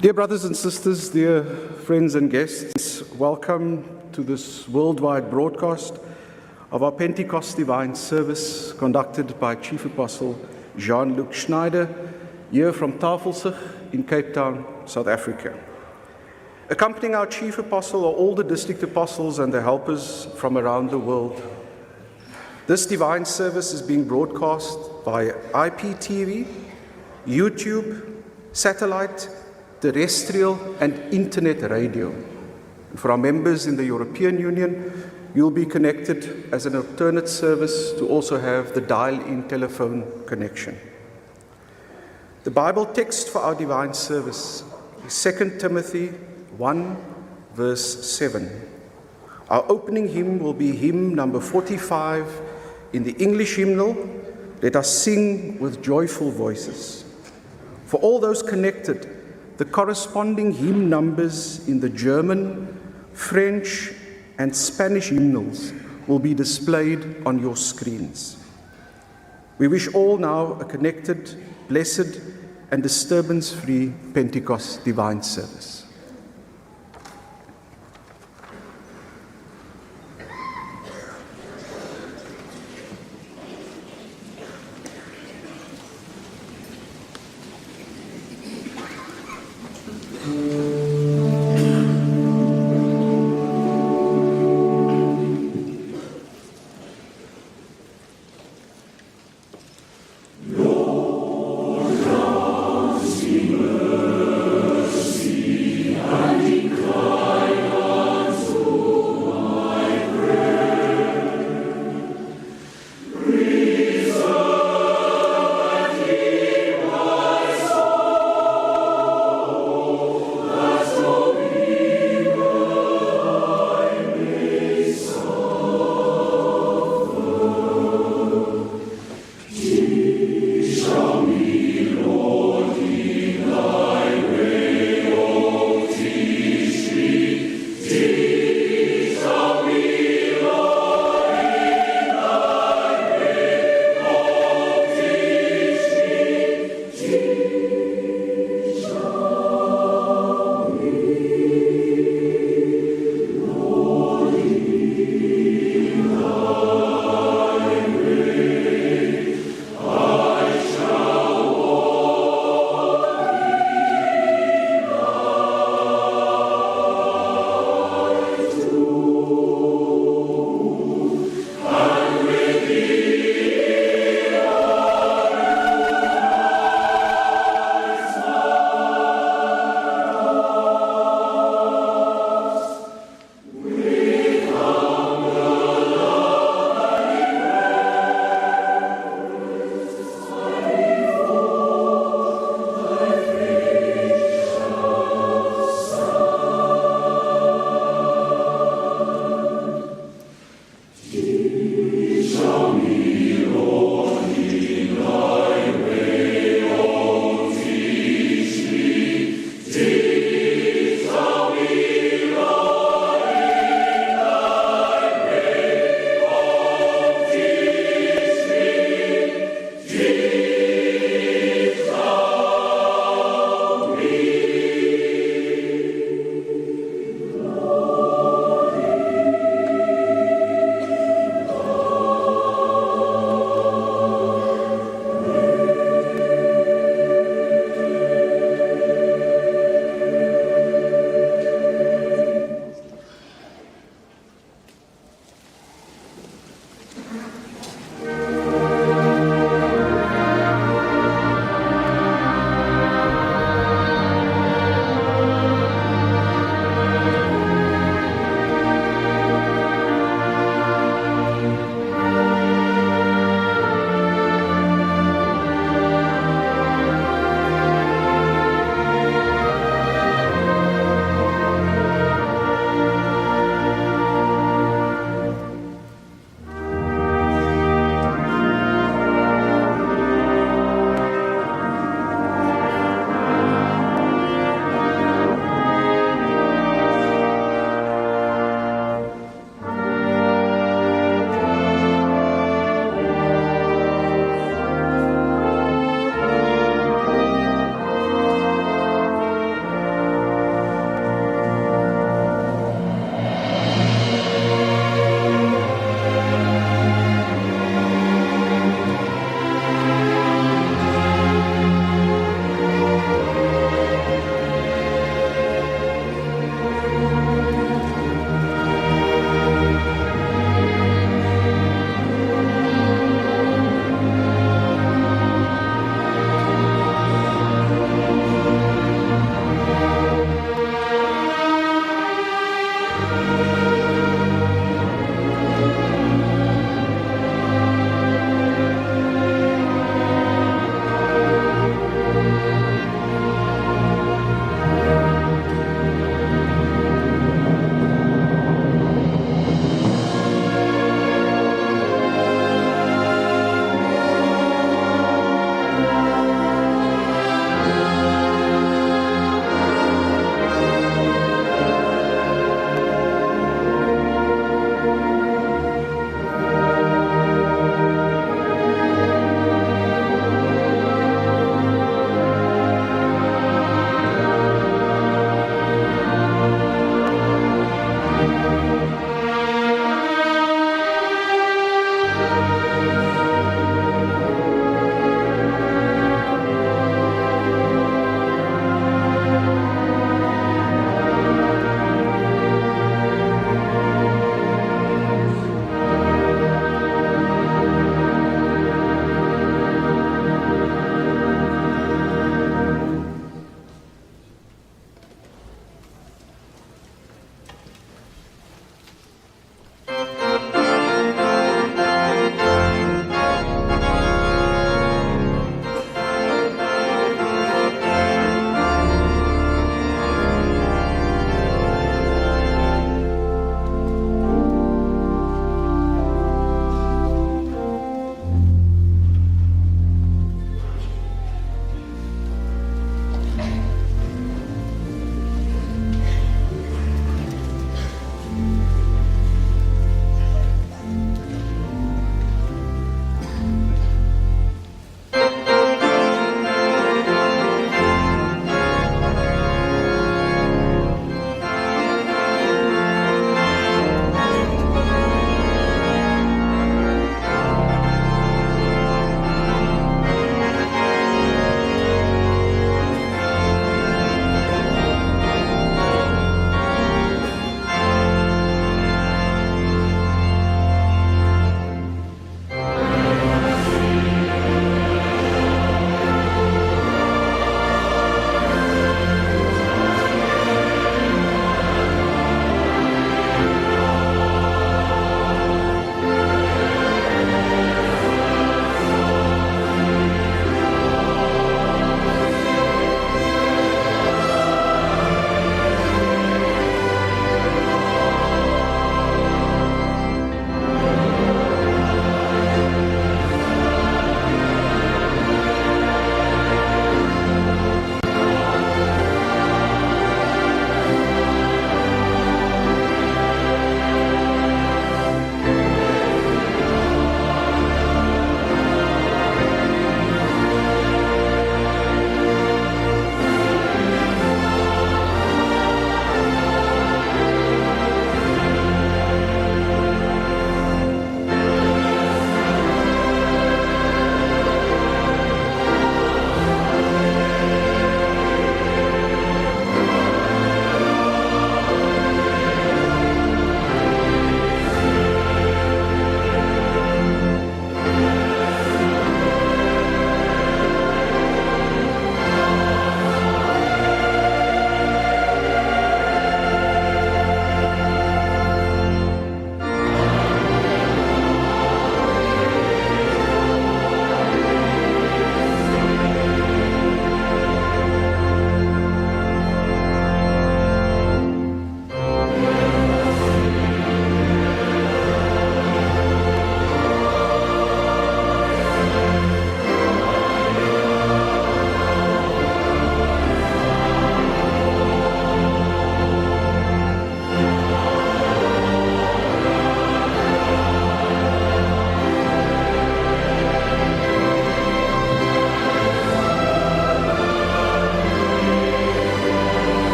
Dear brothers and sisters, dear friends and guests, welcome to this worldwide broadcast of our Pentecost Divine Service conducted by Chief Apostle Jean-Luc Schneider, here from Tafelsig in Cape Town, South Africa. Accompanying our Chief Apostle are all the district apostles and their helpers from around the world. This divine service is being broadcast via IPTV, YouTube, satellite, terrestrial and internet radio. For our members in the European Union, you'll be connected as an alternate service to also have the dial-in telephone connection. The Bible text for our divine service is 2 Timothy 1, verse 7. Our opening hymn will be hymn number 45 in the English hymnal, Let Us Sing with Joyful Voices. For all those connected, the corresponding hymn numbers in the German, French, and Spanish hymnals will be displayed on your screens. We wish all now a connected, blessed, and disturbance-free Pentecost Divine Service. Mercy.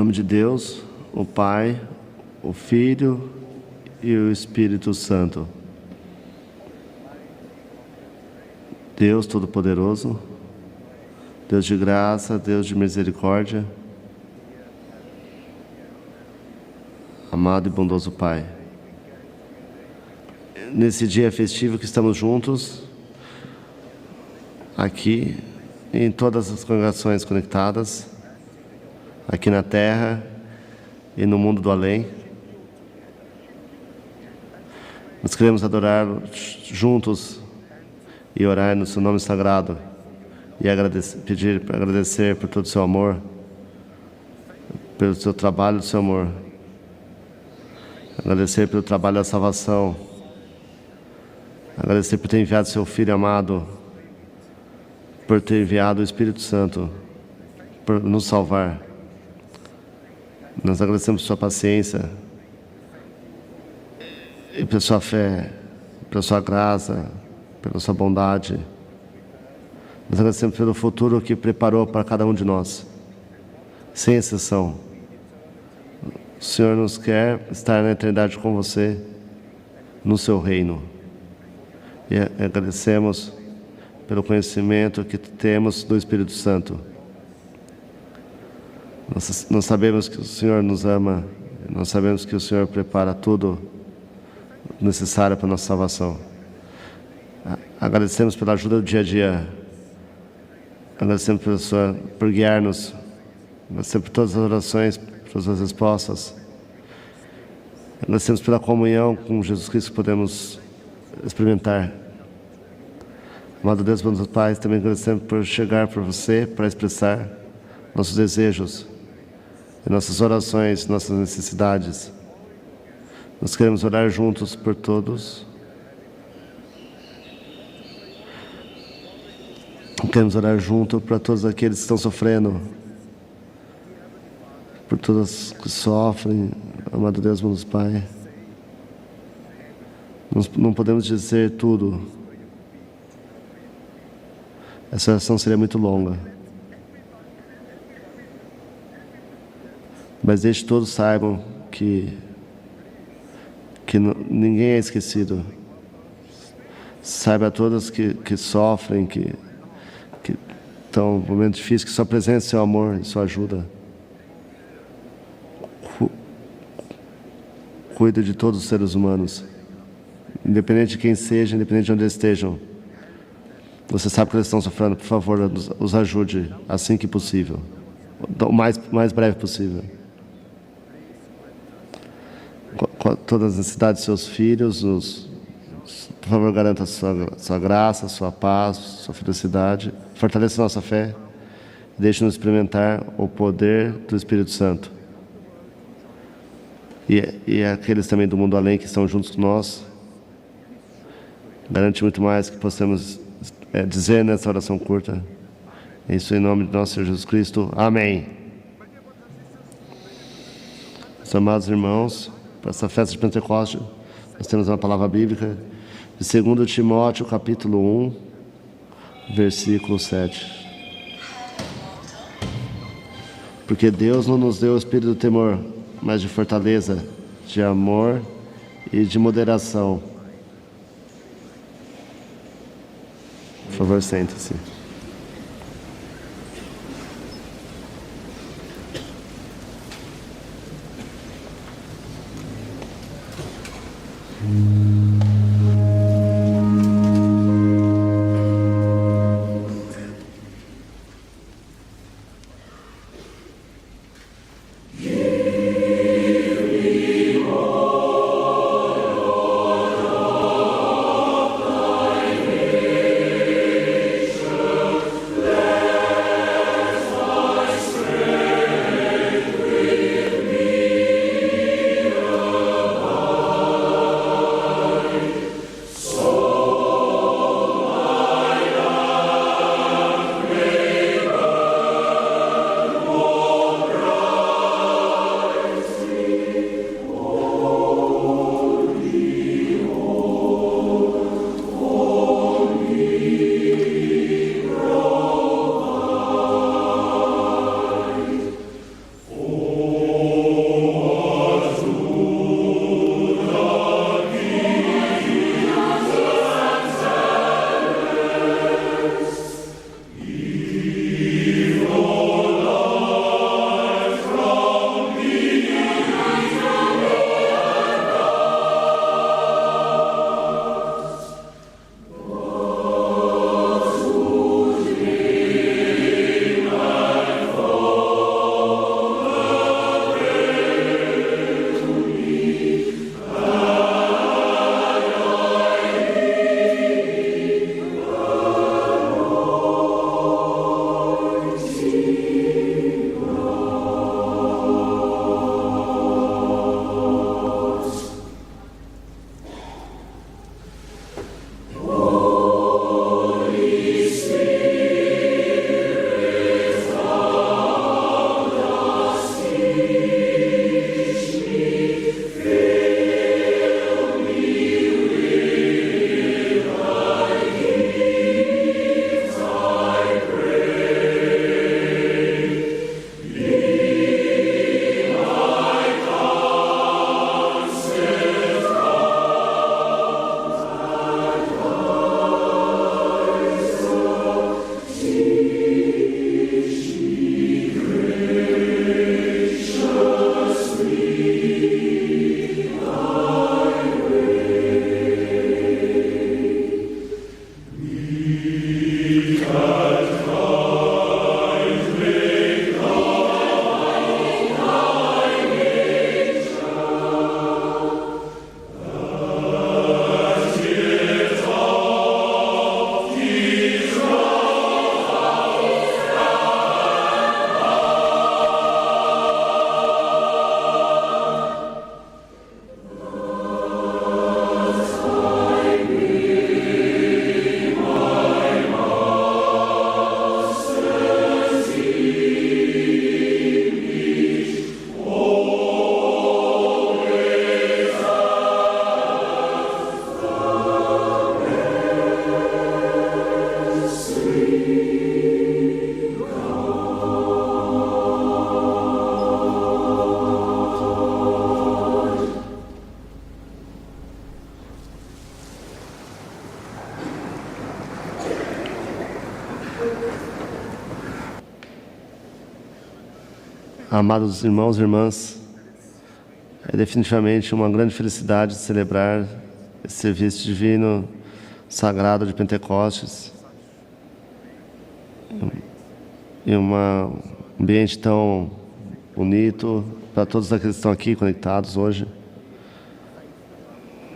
nome de Deus, o Pai, o Filho e o Espírito Santo. Deus Todo-Poderoso, Deus de graça, Deus de misericórdia, amado e bondoso Pai. Nesse dia festivo que estamos juntos, aqui, em todas as congregações conectadas, aqui na terra e no mundo do além, nós queremos adorar juntos e orar no seu nome sagrado e agradecer por todo o seu amor, pelo seu trabalho do seu amor, agradecer pelo trabalho da salvação, agradecer por ter enviado seu Filho amado, por ter enviado o Espírito Santo, por nos salvar. Nós agradecemos por sua paciência, e pela sua fé, pela sua graça, pela sua bondade. Nós agradecemos pelo futuro que preparou para cada um de nós, sem exceção. O Senhor nos quer estar na eternidade com você, no seu reino. E agradecemos pelo conhecimento que temos do Espírito Santo. Nós sabemos que o Senhor nos ama, nós sabemos que o Senhor prepara tudo necessário para a nossa salvação. Agradecemos pela ajuda do dia a dia, agradecemos por guiar-nos, agradecemos por todas as orações, por todas as respostas, agradecemos pela comunhão com Jesus Cristo que podemos experimentar. Amado Deus, bons pais, também agradecemos por chegar por você, para expressar nossos desejos, nossas orações, nossas necessidades. Nós queremos orar juntos por todos. Queremos orar junto para todos aqueles que estão sofrendo, por todos que sofrem, amado Deus, bons Pai. Nós não podemos dizer tudo. Essa oração seria muito longa. Mas desde que todos saibam que ninguém é esquecido. Saiba a todos que sofrem, que estão em um momento difícil, que sua presença, seu amor e sua ajuda. Cuida de todos os seres humanos, independente de quem seja, independente de onde eles estejam. Você sabe que eles estão sofrendo, por favor, os ajude assim que possível, o mais breve possível. Com todas as necessidades de seus filhos, por favor, garanta a sua graça, a sua paz, a sua felicidade. Fortaleça a nossa fé. Deixe-nos experimentar o poder do Espírito Santo. E aqueles também do mundo além que estão juntos com nós. Garante muito mais que possamos dizer nessa oração curta. Isso em nome de nosso Senhor Jesus Cristo. Amém. Meus amados irmãos, para essa festa de Pentecostes, nós temos uma palavra bíblica de 2 Timóteo, capítulo 1, versículo 7. Porque Deus não nos deu o espírito do temor, mas de fortaleza, de amor e de moderação. Por favor, sente-se. Amados irmãos e irmãs, é definitivamente uma grande felicidade celebrar esse serviço divino sagrado de Pentecostes em um ambiente tão bonito para todos aqueles que estão aqui conectados hoje.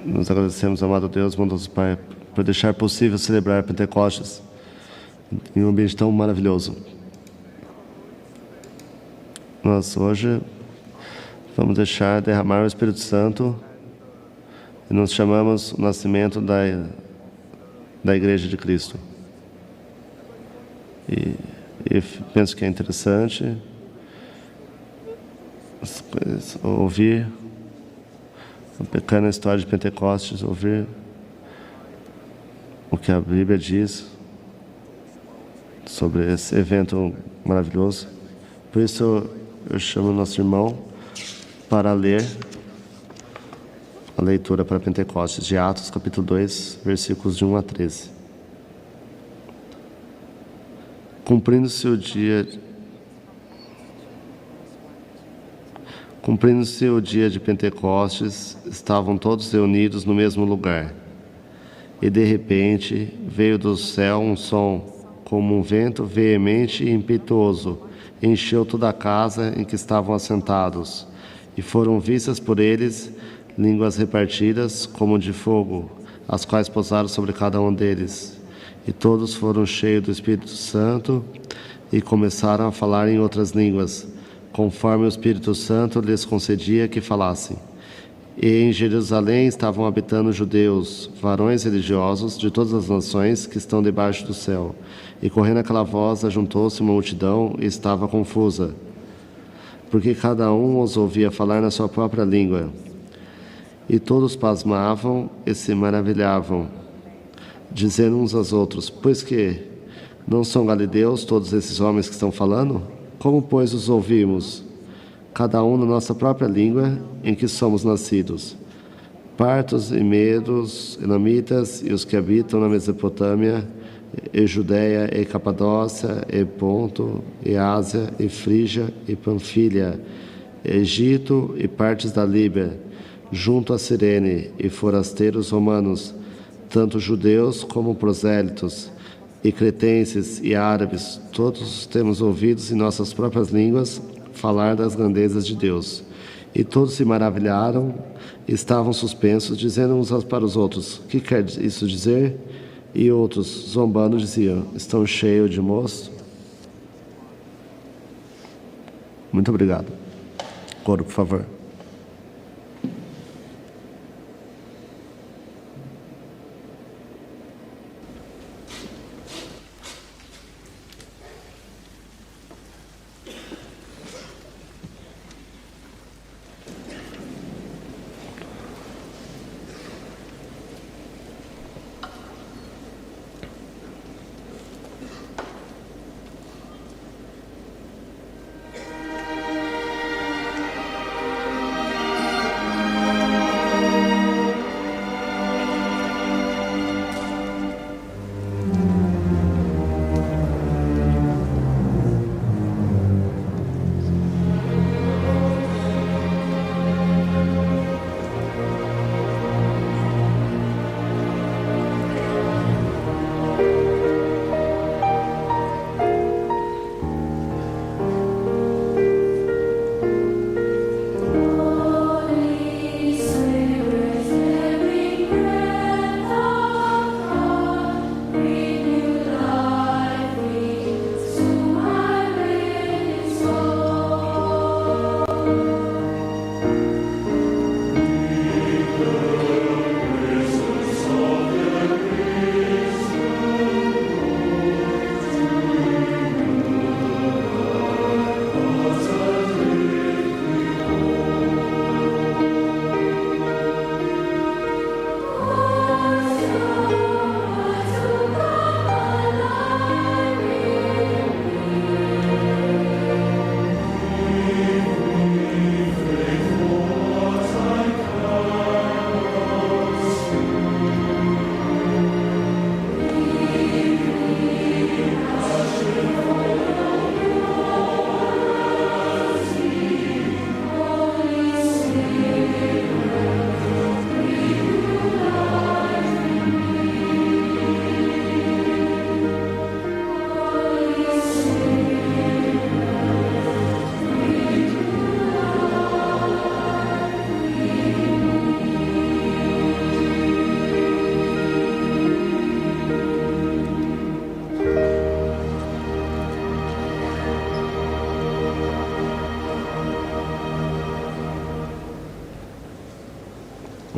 Nos agradecemos, amado Deus, bondoso Pai, por deixar possível celebrar Pentecostes em um ambiente tão maravilhoso. Nós hoje vamos deixar derramar o Espírito Santo e nos chamamos o nascimento da Igreja de Cristo. E penso que é interessante ouvir uma pequena história de Pentecostes, ouvir o que a Bíblia diz sobre esse evento maravilhoso. Por isso eu chamo o nosso irmão para ler a leitura para Pentecostes de Atos, capítulo 2, versículos de 1 a 13. Cumprindo-se o dia de Pentecostes, estavam todos reunidos no mesmo lugar. E de repente veio do céu um som, como um vento veemente e impetuoso, encheu toda a casa em que estavam assentados. E foram vistas por eles línguas repartidas como de fogo, as quais pousaram sobre cada um deles. E todos foram cheios do Espírito Santo e começaram a falar em outras línguas, conforme o Espírito Santo lhes concedia que falassem. E em Jerusalém estavam habitando judeus, varões religiosos de todas as nações que estão debaixo do céu. E correndo aquela voz, ajuntou-se uma multidão e estava confusa, porque cada um os ouvia falar na sua própria língua. E todos pasmavam e se maravilhavam, dizendo uns aos outros: pois que não são galileus todos esses homens que estão falando? Como, pois, os ouvimos? Cada um na nossa própria língua em que somos nascidos. Partos e medos, elamitas e os que habitam na Mesopotâmia, e Judéia, e Capadócia, e Ponto, e Ásia, e Frígia, e Panfilha, e Egito e partes da Líbia, junto a Cirene, e forasteiros romanos, tanto judeus como prosélitos, e cretenses e árabes, todos temos ouvidos em nossas próprias línguas falar das grandezas de Deus. E todos se maravilharam, estavam suspensos, dizendo uns para os outros: que quer isso dizer? E outros, zombando, diziam: estão cheios de moço. Muito obrigado. Coro, por favor.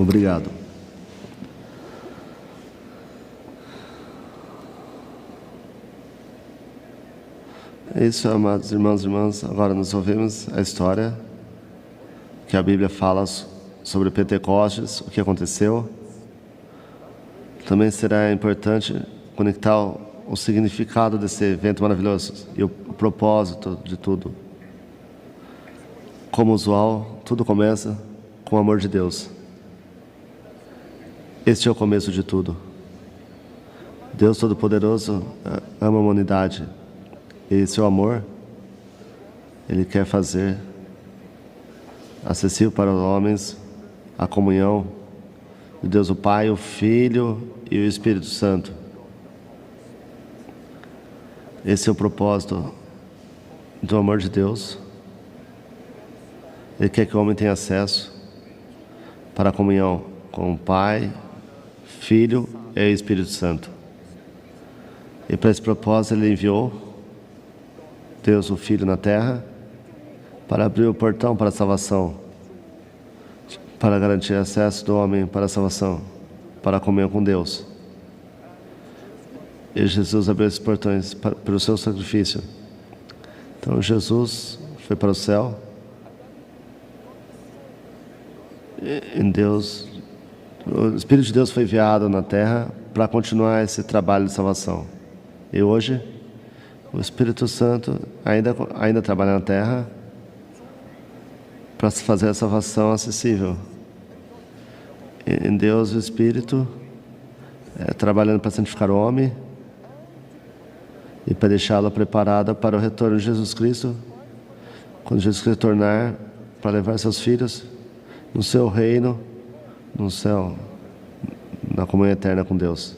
Obrigado. É isso, amados irmãos e irmãs. Agora nós ouvimos a história que a Bíblia fala sobre Pentecostes, o que aconteceu. Também será importante conectar o significado desse evento maravilhoso e o propósito de tudo. Como usual, tudo começa com o amor de Deus. Este é o começo de tudo. Deus Todo-Poderoso ama a humanidade. E seu amor, Ele quer fazer acessível para os homens a comunhão de Deus o Pai, o Filho e o Espírito Santo. Esse é o propósito do amor de Deus. Ele quer que o homem tenha acesso para a comunhão com o Pai, Filho e o Espírito Santo. E para esse propósito Ele enviou Deus, o Filho, na terra, para abrir o portão para a salvação, para garantir acesso do homem para a salvação, para a comunhão com Deus. E Jesus abriu esses portões pelo seu sacrifício. Então Jesus foi para o céu, em Deus, o Espírito de Deus foi enviado na terra para continuar esse trabalho de salvação. E hoje o Espírito Santo ainda trabalha na terra para fazer a salvação acessível. Em Deus, o Espírito trabalhando para santificar o homem e para deixá-lo preparado para o retorno de Jesus Cristo, quando Jesus retornar para levar seus filhos no seu reino, no céu, na comunhão eterna com Deus.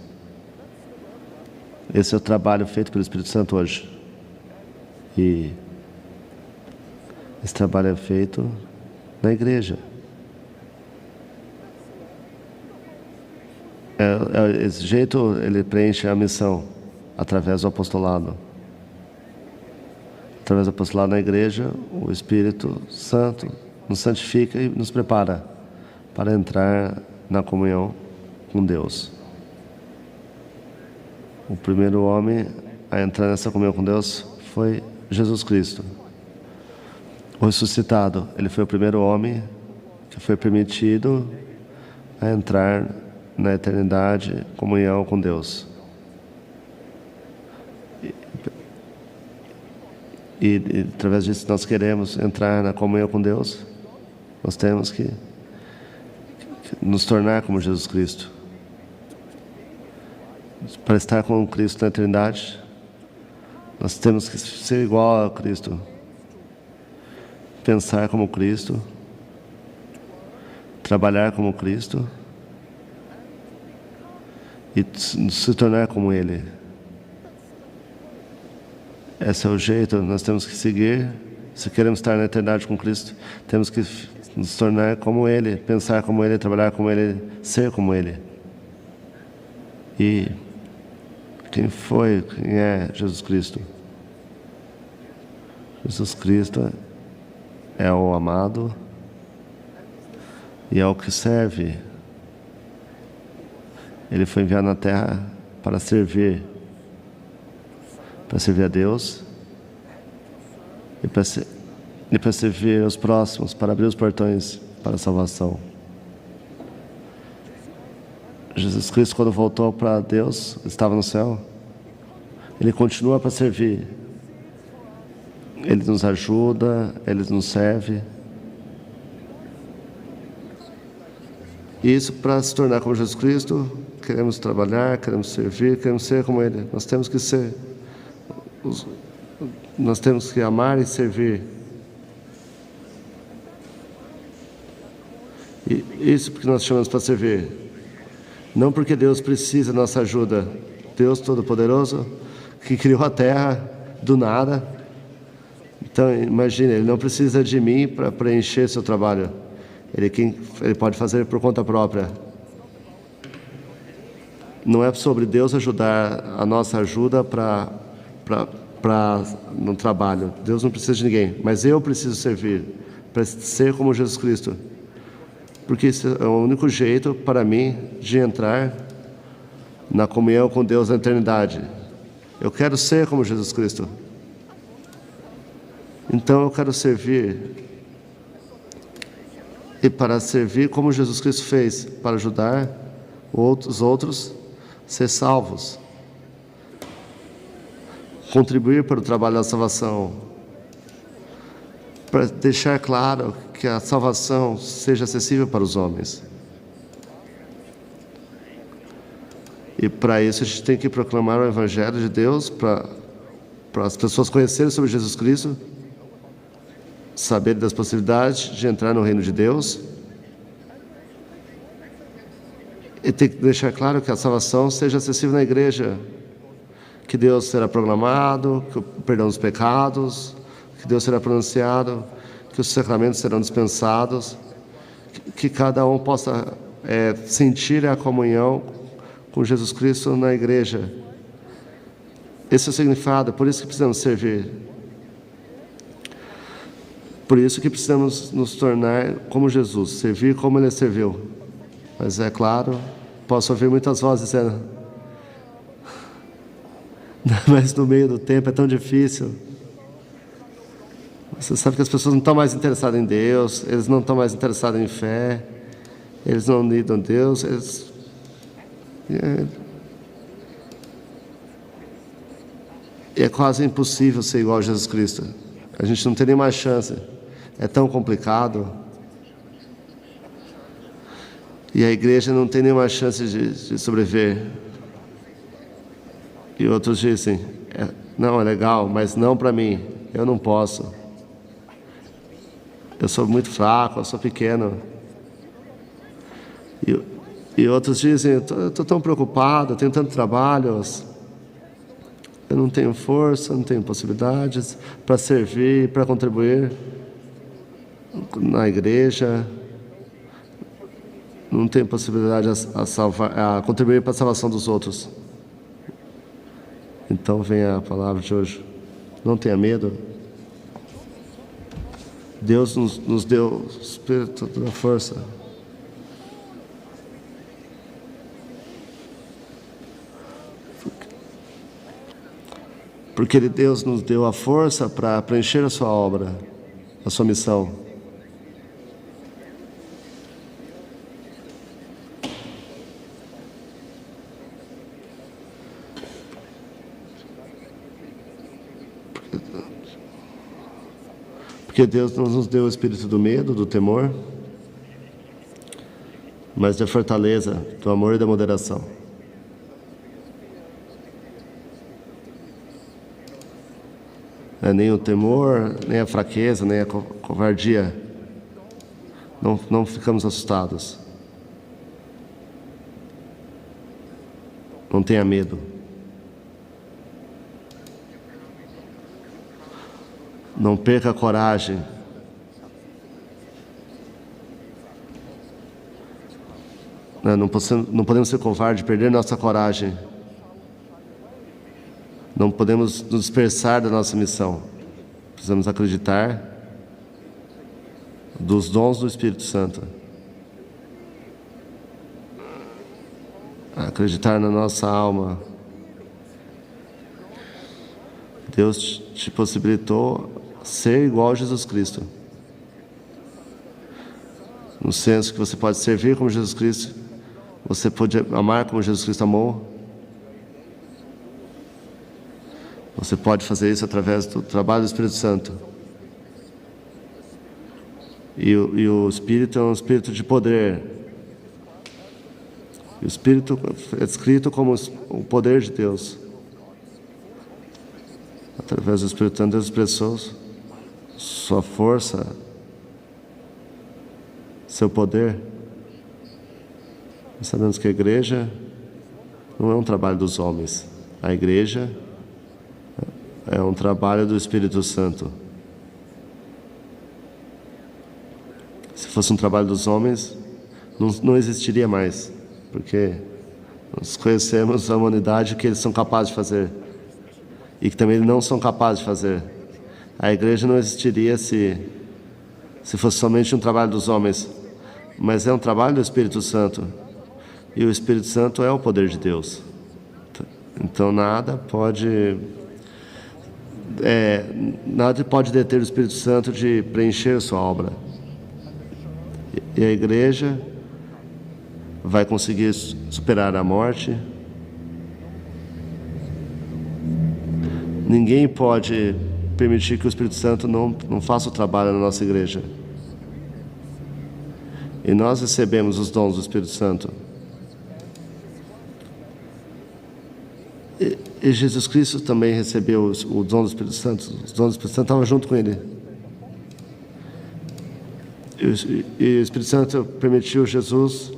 Esse é o trabalho feito pelo Espírito Santo hoje. E esse trabalho é feito na igreja. Esse jeito ele preenche a missão através do apostolado. Através do apostolado na igreja, o Espírito Santo nos santifica e nos prepara para entrar na comunhão com Deus. O primeiro homem a entrar nessa comunhão com Deus foi Jesus Cristo. O ressuscitado, ele foi o primeiro homem que foi permitido a entrar na eternidade, comunhão com Deus. E através disso nós queremos entrar na comunhão com Deus. Nós temos que nos tornar como Jesus Cristo. Para estar com Cristo na eternidade, nós temos que ser igual a Cristo, pensar como Cristo, trabalhar como Cristo e se tornar como Ele. Esse é o jeito, nós temos que seguir. Se queremos estar na eternidade com Cristo, temos que nos tornar como Ele, pensar como Ele, trabalhar como Ele, ser como Ele. E quem é Jesus Cristo? Jesus Cristo é o amado e é o que serve. Ele foi enviado na terra para servir a Deus e para servir os próximos, para abrir os portões para a salvação. Jesus Cristo, quando voltou para Deus, estava no céu, Ele continua para servir. Ele nos ajuda, Ele nos serve. E isso, para se tornar como Jesus Cristo, queremos trabalhar, queremos servir, queremos ser como Ele. Nós temos que ser, nós temos que amar e servir. E isso porque nós chamamos para servir. Não porque Deus precisa da nossa ajuda. Deus Todo-Poderoso, que criou a terra do nada. Então, imagine, Ele não precisa de mim para preencher seu trabalho. Ele pode fazer por conta própria. Não é sobre Deus ajudar a nossa ajuda no trabalho. Deus não precisa de ninguém. Mas eu preciso servir, para ser como Jesus Cristo. porque isso é o único jeito para mim de entrar na comunhão com Deus na eternidade. Eu quero ser como Jesus Cristo. Então eu quero servir. E para servir como Jesus Cristo fez, para ajudar os outros a ser salvos. Contribuir para o trabalho da salvação. Para deixar claro que a salvação seja acessível para os homens. E para isso a gente tem que proclamar o Evangelho de Deus, para as pessoas conhecerem sobre Jesus Cristo, saberem das possibilidades de entrar no reino de Deus. E tem que deixar claro que a salvação seja acessível na igreja, que Deus será proclamado, que o perdão dos pecados, que Deus será pronunciado, que os sacramentos serão dispensados, que cada um possa sentir a comunhão com Jesus Cristo na igreja. Esse é o significado, por isso que precisamos servir. Por isso que precisamos nos tornar como Jesus, servir como Ele serviu. Mas é claro, posso ouvir muitas vozes dizendo, mas no meio do tempo é tão difícil. Você sabe que as pessoas não estão mais interessadas em Deus, eles não estão mais interessados em fé, eles não lidam com Deus, é quase impossível ser igual a Jesus Cristo. A gente não tem nem mais chance. É tão complicado. E a igreja não tem nenhuma chance de sobreviver. E outros dizem, não, é legal, mas não para mim. Eu não posso. Eu sou muito fraco, eu sou pequeno. E outros dizem, eu estou tão preocupado, eu tenho tanto trabalho, eu não tenho força, não tenho possibilidades para servir, para contribuir na igreja, não tenho possibilidade a contribuir para a salvação dos outros. Então vem a palavra de hoje. Não tenha medo. Deus nos deu o Espírito da força. Porque Deus nos deu a força para preencher a sua obra, a sua missão. Porque Deus não nos deu o espírito do medo, do temor, mas da fortaleza, do amor e da moderação. Nem o temor, nem a fraqueza, nem a covardia. Não ficamos assustados. Não tenha medo. Não perca a coragem. Não podemos ser covardes, perder nossa coragem. Não podemos nos dispersar da nossa missão. Precisamos acreditar dos dons do Espírito Santo. Acreditar na nossa alma. Deus te possibilitou ser igual a Jesus Cristo. No senso que você pode servir como Jesus Cristo, você pode amar como Jesus Cristo amou. Você pode fazer isso através do trabalho do Espírito Santo. E o Espírito é um Espírito de poder. E o Espírito é descrito como o poder de Deus. Através do Espírito Santo, Deus expressou sua força, seu poder. Nós sabemos que a igreja não é um trabalho dos homens. A igreja é um trabalho do Espírito Santo. Se fosse um trabalho dos homens, não existiria mais, porque nós conhecemos a humanidade que eles são capazes de fazer e que também não são capazes de fazer. A igreja não existiria se fosse somente um trabalho dos homens, mas é um trabalho do Espírito Santo. E o Espírito Santo é o poder de Deus. Então nada pode deter o Espírito Santo de preencher sua obra. E a igreja vai conseguir superar a morte. Ninguém pode permitir que o Espírito Santo não faça o trabalho na nossa igreja. E nós recebemos os dons do Espírito Santo. E Jesus Cristo também recebeu o dom do Espírito Santo. Os dons do Espírito Santo estavam junto com ele. E o Espírito Santo permitiu Jesus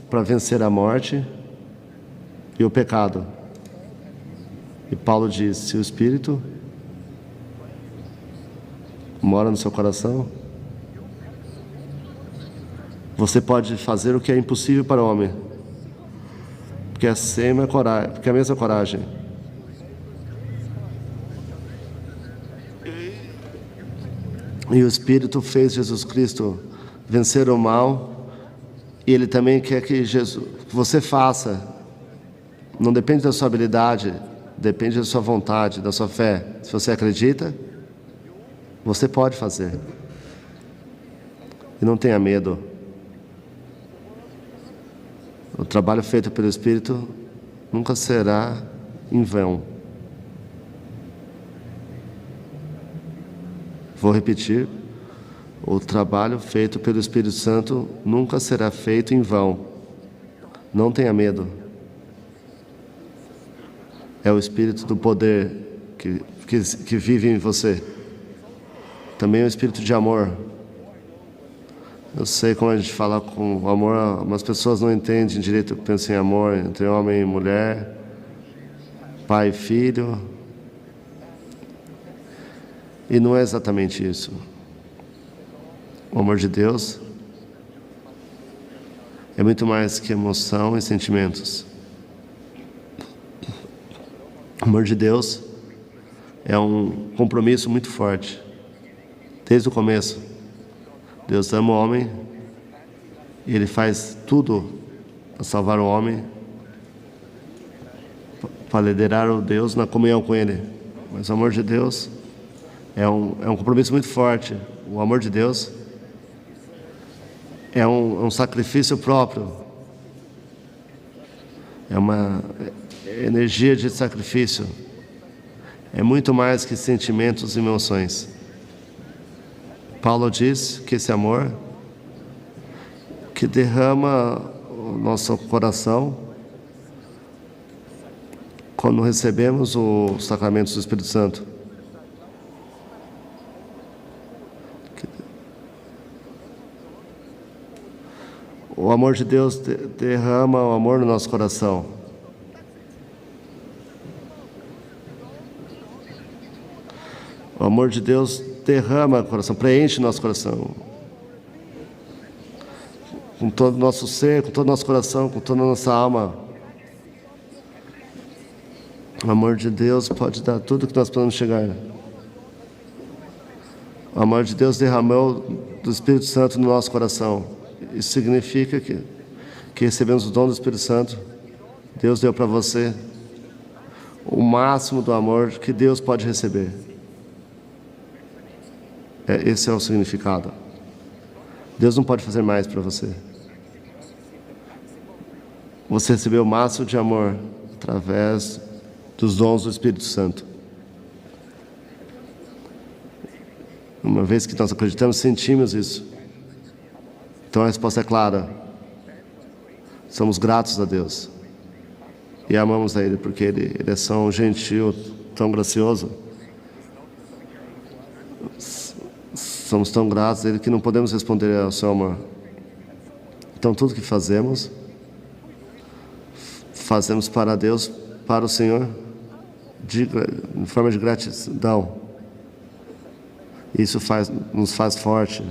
para vencer a morte e o pecado. E Paulo diz: se o Espírito mora no seu coração, você pode fazer o que é impossível para o homem, porque é a mesma coragem. E o Espírito fez Jesus Cristo vencer o mal, e Ele também quer que você faça. Não depende da sua habilidade, depende da sua vontade, da sua fé. Se você acredita, você pode fazer. E não tenha medo. O trabalho feito pelo Espírito nunca será em vão. Vou repetir: o trabalho feito pelo Espírito Santo nunca será feito em vão. Não tenha medo. É o Espírito do poder que vive em você. Também é o Espírito de amor. Eu sei como a gente fala com amor, algumas pessoas não entendem direito o que pensa em amor entre homem e mulher, pai e filho. E não é exatamente isso. O amor de Deus é muito mais que emoção e sentimentos. O amor de Deus é um compromisso muito forte. Desde o começo, Deus ama o homem e Ele faz tudo para salvar o homem, para liderar o Deus na comunhão com Ele. Mas o amor de Deus é um compromisso muito forte. O amor de Deus é um sacrifício próprio. É uma energia de sacrifício. É muito mais que sentimentos e emoções. Paulo diz que esse amor que derrama o nosso coração quando recebemos os sacramentos do Espírito Santo. O amor de Deus derrama o amor no nosso coração. O amor de Deus derrama o coração, preenche o nosso coração. Com todo o nosso ser, com todo o nosso coração, com toda a nossa alma. O amor de Deus pode dar tudo que nós podemos chegar. O amor de Deus derramou do Espírito Santo no nosso coração. Isso significa que recebemos o dom do Espírito Santo. Deus deu para você o máximo do amor que Deus pode receber. Esse é o significado. Deus não pode fazer mais para você. Você recebeu o máximo de amor através dos dons do Espírito Santo. Uma vez que nós acreditamos, sentimos isso. Então a resposta é clara. Somos gratos a Deus. E amamos a Ele, porque Ele é tão gentil, tão gracioso. Somos tão gratos a Ele que não podemos responder ao seu amor. Então tudo que fazemos para Deus, para o Senhor, em forma de gratidão. Isso nos faz forte.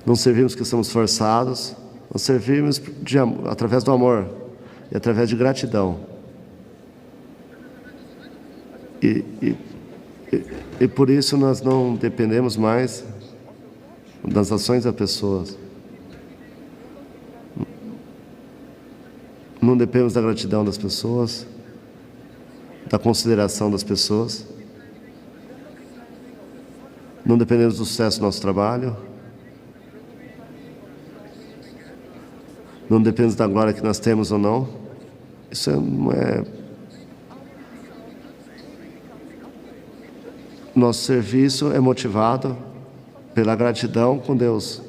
Não servimos porque somos forçados, nós servimos através do amor e através de gratidão. E por isso nós não dependemos mais das ações das pessoas. Não dependemos da gratidão das pessoas, da consideração das pessoas. Não dependemos do sucesso do nosso trabalho. Não dependemos da glória que nós temos ou não. Isso não é... Nosso serviço é motivado pela gratidão com Deus.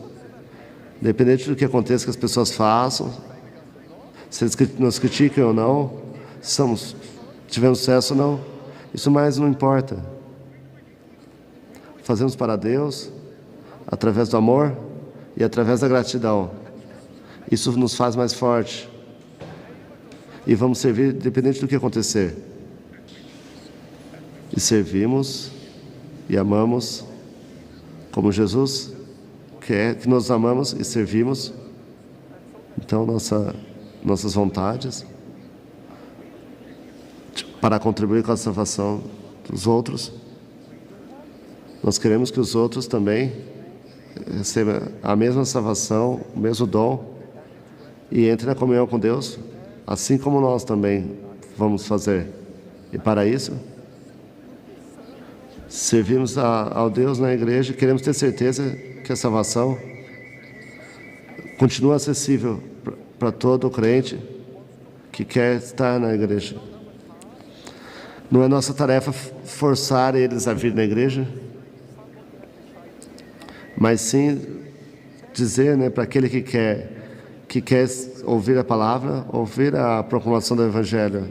Independente do que aconteça, que as pessoas façam, se eles nos critiquem ou não, se tivemos sucesso ou não, isso mais não importa. Fazemos para Deus, através do amor e através da gratidão. Isso nos faz mais forte. E vamos servir independente do que acontecer. E servimos e amamos como Jesus quer que nós amamos e servimos. Então nossas vontades para contribuir com a salvação dos outros. Nós queremos que os outros também recebam a mesma salvação, o mesmo dom e entrem na comunhão com Deus, assim como nós também vamos fazer. E para isso, servimos ao Deus na igreja e queremos ter certeza que a salvação continua acessível para todo crente que quer estar na igreja. Não é nossa tarefa forçar eles a vir na igreja, mas sim dizer, para aquele que quer ouvir a palavra, ouvir a proclamação do Evangelho,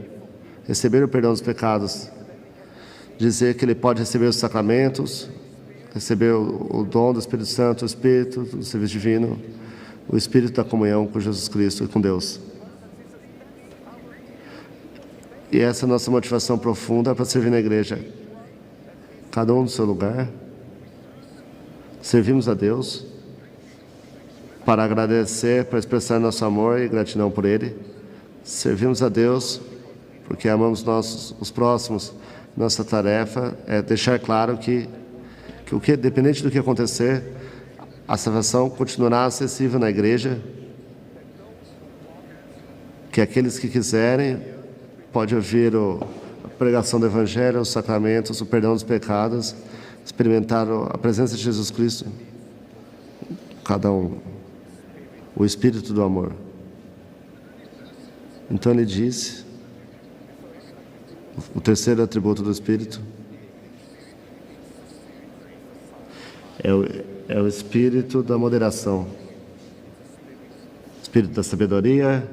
receber o perdão dos pecados, dizer que ele pode receber os sacramentos, receber o dom do Espírito Santo, o Espírito do serviço divino, o Espírito da comunhão com Jesus Cristo e com Deus. E essa é a nossa motivação profunda para servir na igreja. Cada um no seu lugar. Servimos a Deus para agradecer, para expressar nosso amor e gratidão por Ele. Servimos a Deus porque amamos os próximos. Nossa tarefa é deixar claro que dependente do que acontecer, a salvação continuará acessível na igreja, que aqueles que quiserem podem ouvir a pregação do Evangelho, os sacramentos, o perdão dos pecados, experimentar a presença de Jesus Cristo, cada um, o Espírito do amor. Então ele disse, o terceiro atributo do Espírito é o Espírito da moderação, Espírito da sabedoria,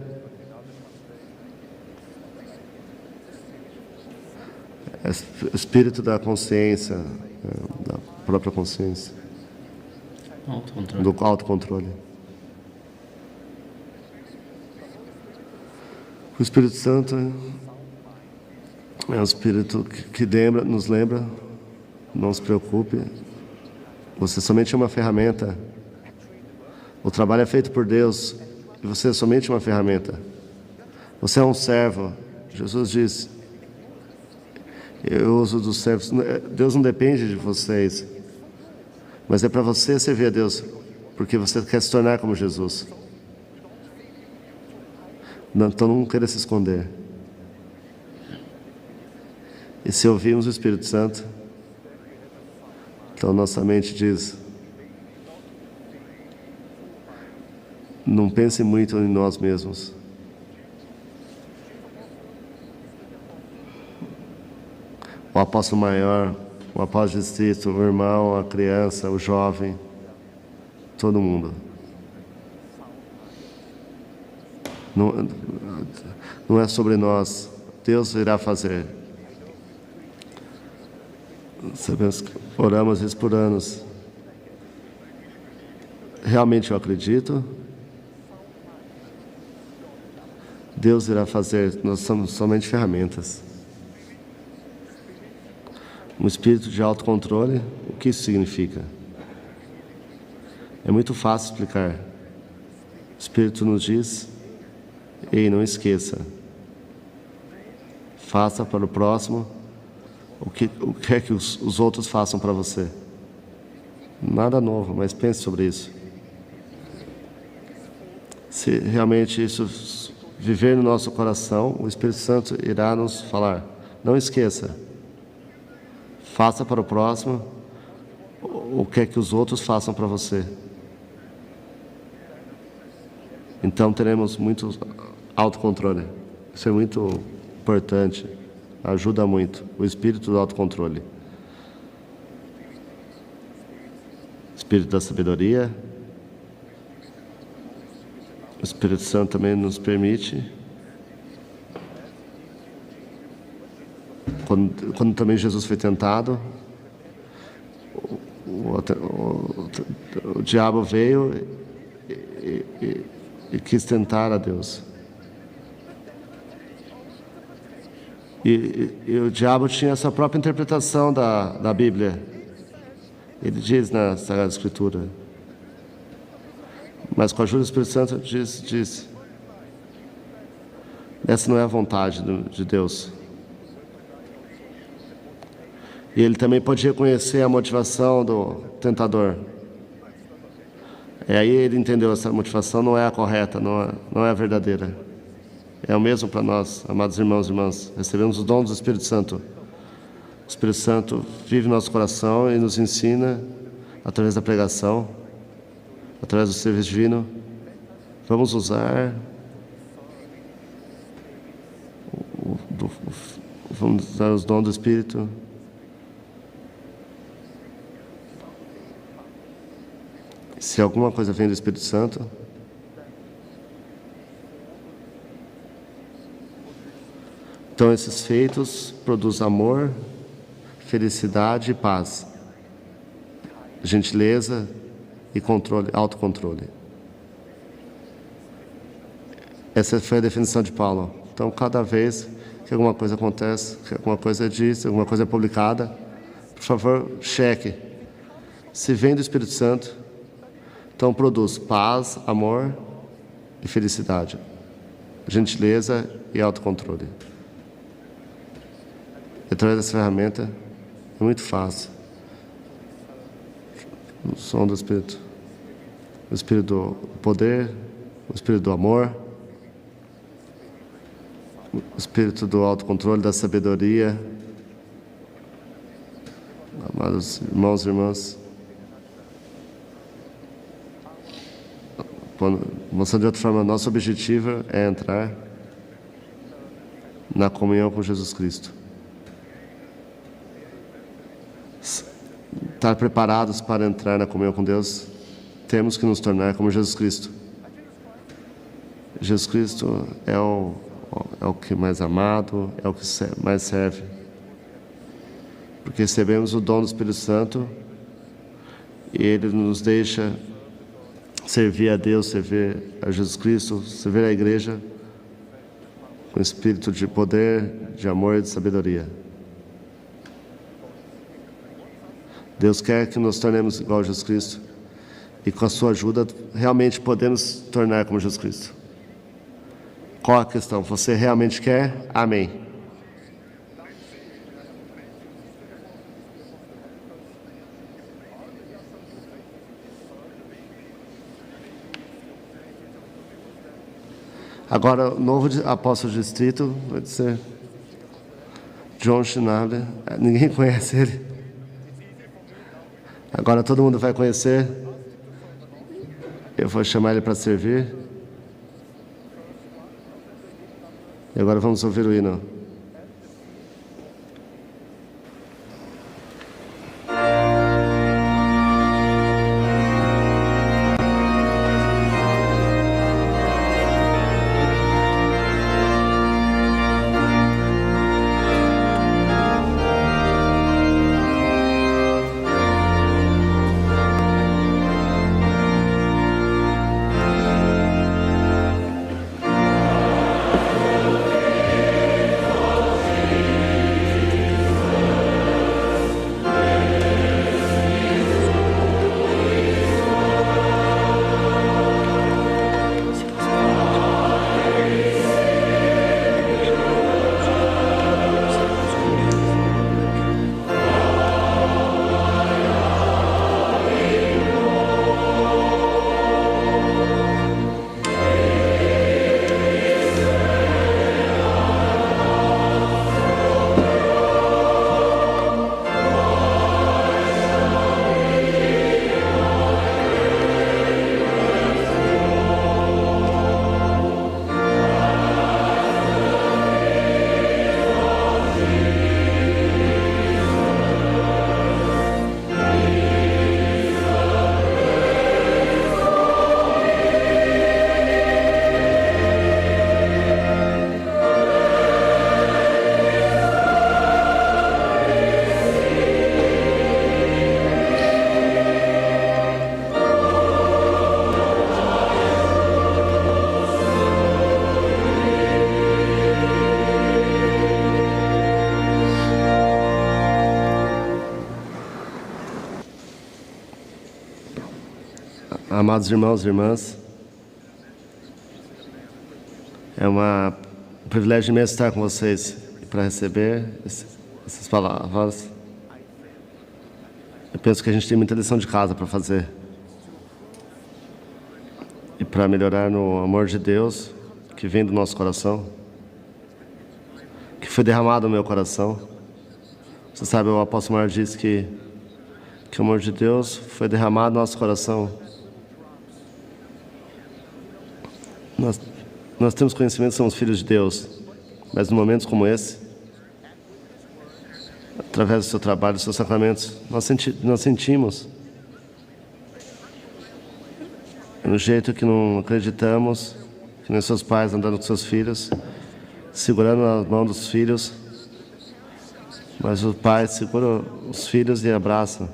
o Espírito da consciência, da própria consciência, do autocontrole. O Espírito Santo é um Espírito que nos lembra, não se preocupe, você somente é uma ferramenta. O trabalho é feito por Deus e você é somente uma ferramenta. Você é um servo. Jesus diz, eu uso dos servos. Deus não depende de vocês, mas é para você servir a Deus, porque você quer se tornar como Jesus. Então não queira se esconder. E se ouvirmos o Espírito Santo, então nossa mente diz, não pense muito em nós mesmos. O apóstolo maior, o apóstolo distrito, o irmão, a criança, o jovem, todo mundo. Não é sobre nós, Deus irá fazer. Sabemos que oramos isso por anos. Realmente eu acredito. Deus irá fazer, nós somos somente ferramentas. Um espírito de autocontrole, o que isso significa? É muito fácil explicar. O Espírito nos diz, ei, não esqueça, faça para o próximo o que é que os outros façam para você. Nada novo, mas pense sobre isso. Se realmente isso viver no nosso coração, o Espírito Santo irá nos falar. Não esqueça. Faça para o próximo o que é que os outros façam para você. Então teremos muito autocontrole. Isso é muito importante. Ajuda muito. O espírito do autocontrole. Espírito da sabedoria. O Espírito Santo também nos permite. Quando também Jesus foi tentado, o diabo veio e quis tentar a Deus. E o diabo tinha a sua própria interpretação da Bíblia. Ele diz na Sagrada Escritura. Mas com a ajuda do Espírito Santo diz: essa não é a vontade de Deus. E ele também pode reconhecer a motivação do tentador. E aí ele entendeu, essa motivação não é a correta, não é a verdadeira. É o mesmo para nós, amados irmãos e irmãs. Recebemos os dons do Espírito Santo. O Espírito Santo vive no nosso coração e nos ensina, através da pregação, através do serviço divino. Vamos usar os dons do Espírito. Se alguma coisa vem do Espírito Santo, então esses feitos produzem amor, felicidade e paz, gentileza e controle, autocontrole. Essa foi a definição de Paulo. Então, cada vez que alguma coisa acontece, que alguma coisa é dita, alguma coisa é publicada, por favor, cheque. Se vem do Espírito Santo, então produz paz, amor e felicidade, gentileza e autocontrole. Através dessa ferramenta é muito fácil. O som do Espírito, o Espírito do poder, o Espírito do amor, o Espírito do autocontrole, da sabedoria. Amados irmãos e irmãs, mostrando de outra forma, nosso objetivo é entrar na comunhão com Jesus Cristo. Estar preparados para entrar na comunhão com Deus, temos que nos tornar como Jesus Cristo. Jesus Cristo é o que mais amado, é o que mais serve. Porque recebemos o dom do Espírito Santo e Ele nos deixa servir a Deus, servir a Jesus Cristo, servir a igreja com espírito de poder, de amor e de sabedoria. Deus quer que nos tornemos igual a Jesus Cristo e com a sua ajuda realmente podemos tornar como Jesus Cristo. Qual a questão? Você realmente quer? Amém. Agora, o novo apóstolo de distrito vai ser John Schneider. Ninguém conhece ele. Agora todo mundo vai conhecer. Eu vou chamar ele para servir. E agora vamos ouvir o hino. Amados irmãos e irmãs, é um privilégio imenso estar com vocês para receber essas palavras. Eu penso que a gente tem muita lição de casa para fazer. E para melhorar no amor de Deus que vem do nosso coração, que foi derramado no meu coração. Você sabe, o apóstolo Mário diz que o amor de Deus foi derramado no nosso coração. Nós temos conhecimento, somos filhos de Deus, mas em momentos como esse, através do seu trabalho, dos seus sacramentos, nós sentimos, no jeito que não acreditamos, que nem seus pais andando com seus filhos, segurando a mão dos filhos, mas o pai segura os filhos e abraça.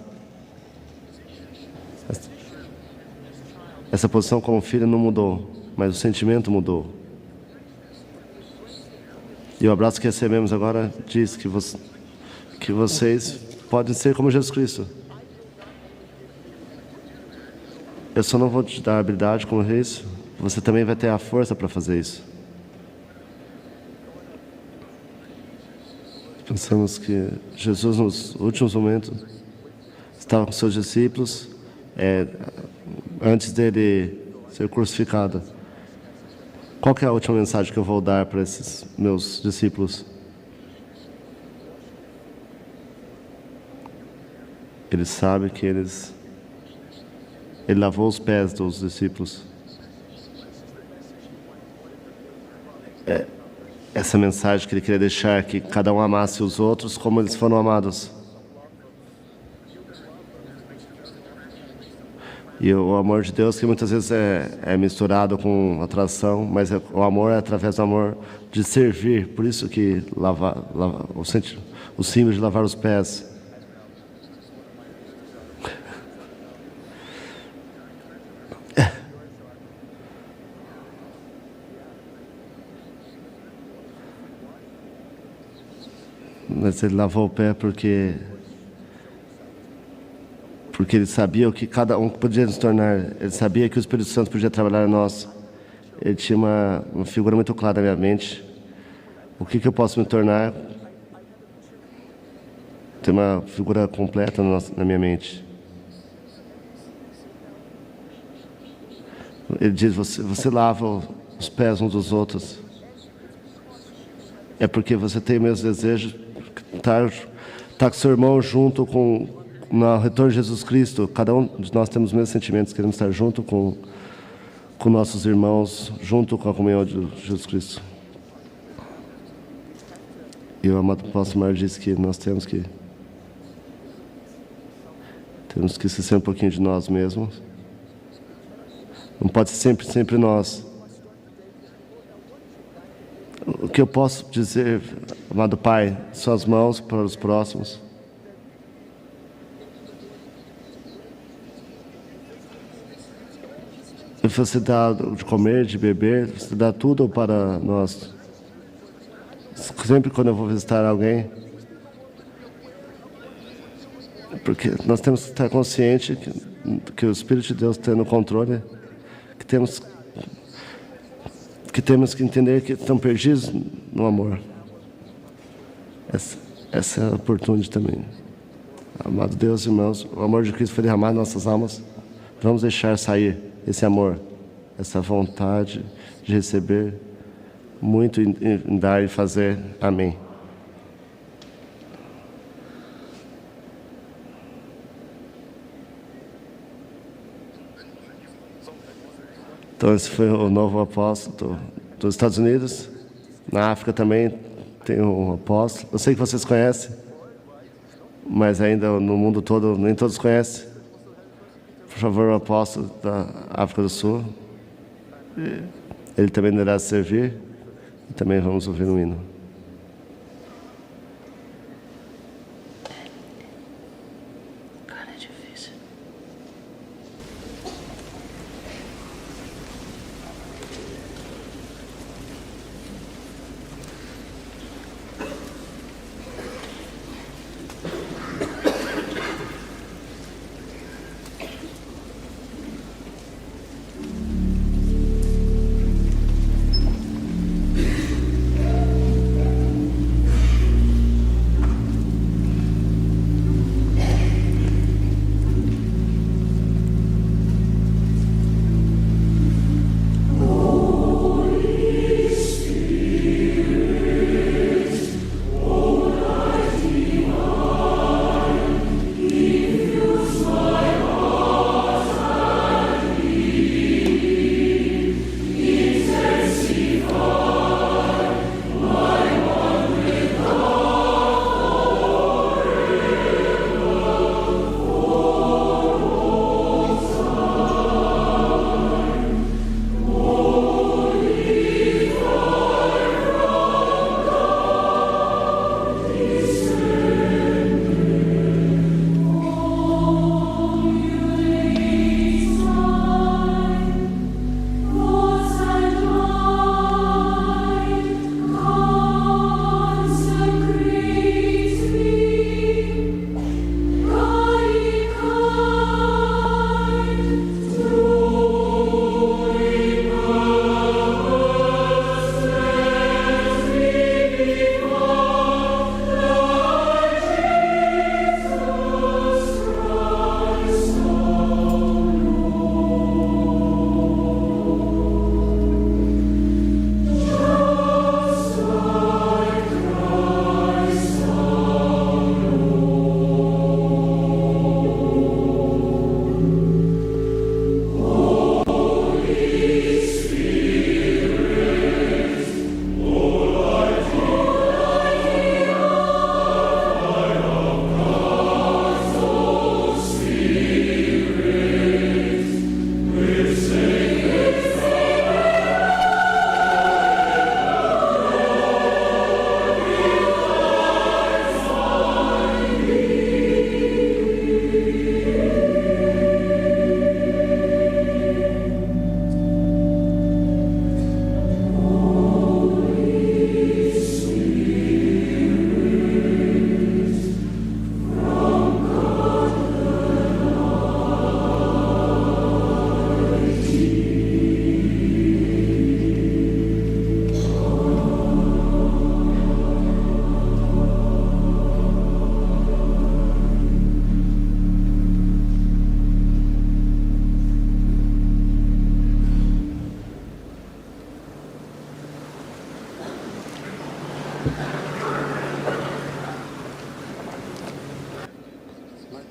Essa posição como filho não mudou, mas o sentimento mudou. E o abraço que recebemos agora diz que vocês podem ser como Jesus Cristo. Eu só não vou te dar a habilidade como isso, você também vai ter a força para fazer isso. Pensamos que Jesus, nos últimos momentos, estava com seus discípulos, antes dele ser crucificado. Qual que é a última mensagem que eu vou dar para esses meus discípulos? Ele sabe que ele lavou os pés dos discípulos. Essa mensagem que ele queria deixar, que cada um amasse os outros como eles foram amados. E o amor de Deus, que muitas vezes é misturado com atração, mas o amor é através do amor de servir. Por isso que o símbolo de lavar os pés. Mas ele lavou o pé porque ele sabia o que cada um podia nos tornar. Ele sabia que o Espírito Santo podia trabalhar em nós. Ele tinha uma figura muito clara na minha mente. O que eu posso me tornar? Tem uma figura completa na minha mente. Ele diz, você lava os pés uns dos outros. É porque você tem o mesmo desejo, estar com seu irmão junto no retorno de Jesus Cristo. Cada um de nós temos os mesmos sentimentos, queremos estar junto com nossos irmãos, junto com a comunhão de Jesus Cristo. E o amado apóstolo Mário disse que nós temos que esquecer um pouquinho de nós mesmos. Não pode ser sempre nós. O que eu posso dizer, amado Pai, suas mãos para os próximos. Você dá de comer, de beber, você dá tudo para nós. Sempre quando eu vou visitar alguém, porque nós temos que estar conscientes que o Espírito de Deus tem no controle, que temos que entender que estão perdidos no amor. Essa é a oportunidade também. Amado Deus, irmãos, o amor de Cristo foi derramado em nossas almas. Vamos deixar sair esse amor, essa vontade de receber muito em dar e fazer. Amém. Então esse foi o novo apóstolo dos Estados Unidos. Na África também tem um apóstolo. Eu sei que vocês conhecem, mas ainda no mundo todo nem todos conhecem. Por favor, o apóstolo da África do Sul. Ele também deverá servir. E também vamos ouvir um hino.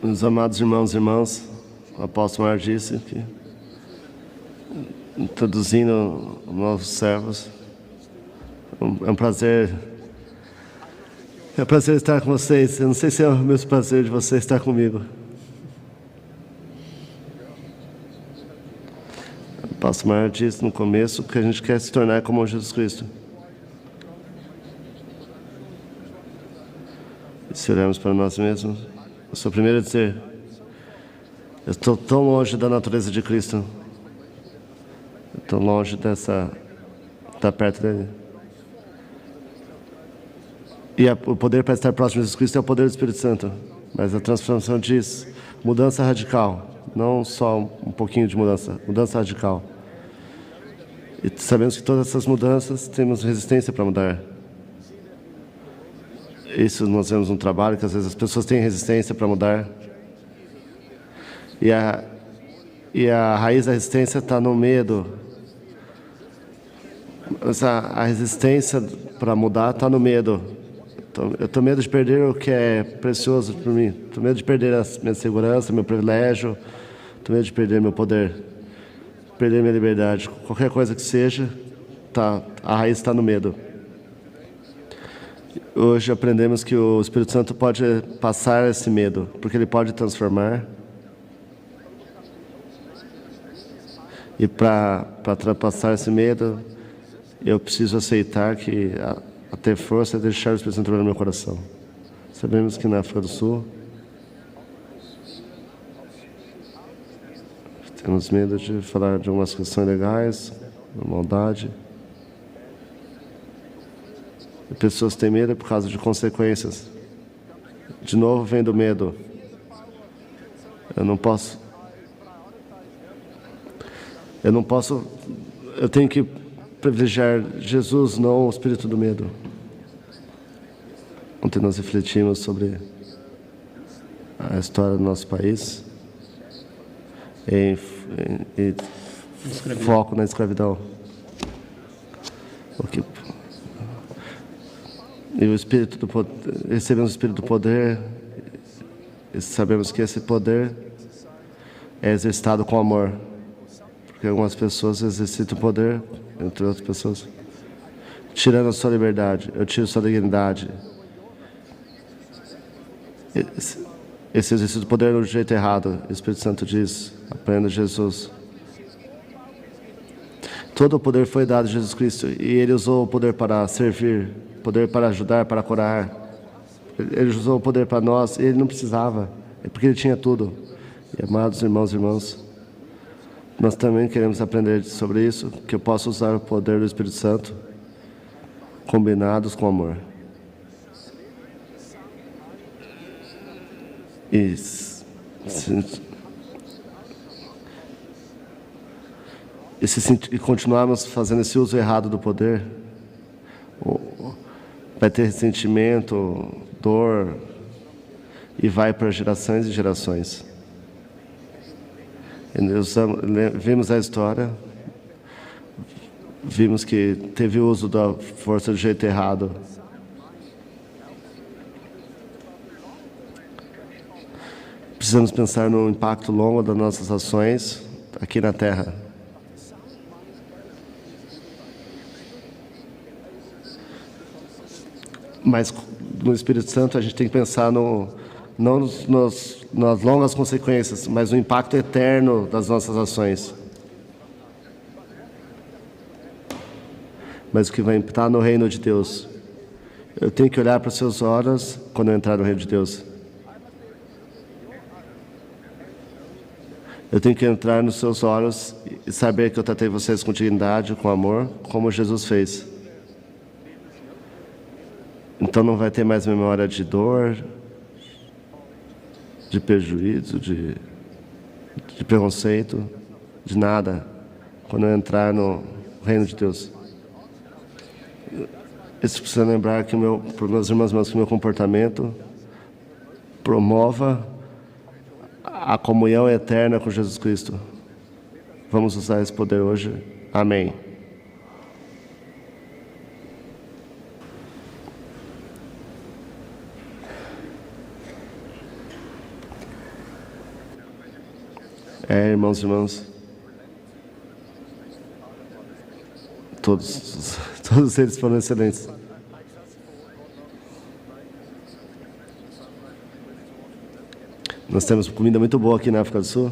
Meus amados irmãos e irmãs, o apóstolo Mar disse que, introduzindo novos servos, é um prazer estar com vocês. Eu não sei se é o mesmo prazer de você estar comigo. O apóstolo Mar disse no começo que a gente quer se tornar como Jesus Cristo. E se olharmos para nós mesmos, eu sou o primeiro a dizer, eu estou tão longe da natureza de Cristo. Eu estou longe estar perto dele. E o poder para estar próximo de Jesus Cristo é o poder do Espírito Santo. Mas a transformação diz mudança radical. Não só um pouquinho de mudança radical. E sabemos que todas essas mudanças temos resistência para mudar. Isso nós vemos um trabalho que às vezes as pessoas têm resistência para mudar. E a raiz da resistência está no medo. Mas a resistência para mudar está no medo. Eu tenho medo de perder o que é precioso para mim. Tenho medo de perder a minha segurança, meu privilégio. Tenho medo de perder meu poder, perder minha liberdade. Qualquer coisa que seja, a raiz está no medo. Hoje aprendemos que o Espírito Santo pode passar esse medo, porque ele pode transformar. E para passar esse medo, eu preciso aceitar que a ter força é deixar o Espírito Santo trabalhar no meu coração. Sabemos que na África do Sul temos medo de falar de algumas questões legais, da maldade. E pessoas têm medo por causa de consequências. De novo vem do medo. Eu tenho que privilegiar Jesus, não o espírito do medo. Ontem nós refletimos sobre a história do nosso país e foco na escravidão. E o espírito do poder, recebemos o espírito do poder, e sabemos que esse poder é exercitado com amor. Porque algumas pessoas exercitam o poder, entre outras pessoas, tirando a sua liberdade. Eu tiro a sua dignidade. Esse exercício do poder é do jeito errado. O Espírito Santo diz, aprenda Jesus. Todo o poder foi dado a Jesus Cristo e Ele usou o poder para servir, poder para ajudar, para curar. Ele usou o poder para nós e Ele não precisava, é porque Ele tinha tudo. E amados irmãos e irmãs, nós também queremos aprender sobre isso, que eu posso usar o poder do Espírito Santo combinados com amor. E continuarmos fazendo esse uso errado do poder, vai ter ressentimento, dor, e vai para gerações e gerações. Vimos a história, vimos que teve o uso da força do jeito errado. Precisamos pensar no impacto longo das nossas ações aqui na Terra. Mas no Espírito Santo a gente tem que pensar não nas longas consequências, mas no impacto eterno das nossas ações. Mas o que vai impactar no reino de Deus. Eu tenho que olhar para os seus olhos quando eu entrar no reino de Deus. Eu tenho que entrar nos seus olhos e saber que eu tratei vocês com dignidade, com amor, como Jesus fez. Então não vai ter mais memória de dor, de prejuízo, de preconceito, de nada, quando eu entrar no reino de Deus. Isso precisa lembrar que para meus irmãos, que meu comportamento promova a comunhão eterna com Jesus Cristo. Vamos usar esse poder hoje. Amém. irmãos e irmãs, todos eles foram excelentes. Nós temos comida muito boa aqui na África do Sul.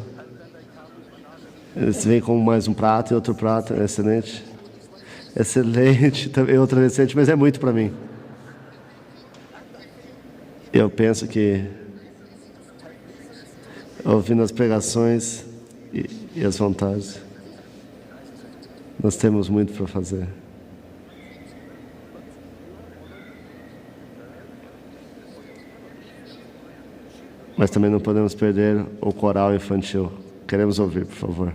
Eles vêm com mais um prato e outro prato, excelente. Excelente, também outro excelente, mas é muito para mim. Eu penso que, ouvindo as pregações e as vontades, nós temos muito para fazer. Mas também não podemos perder o coral infantil. Queremos ouvir, por favor.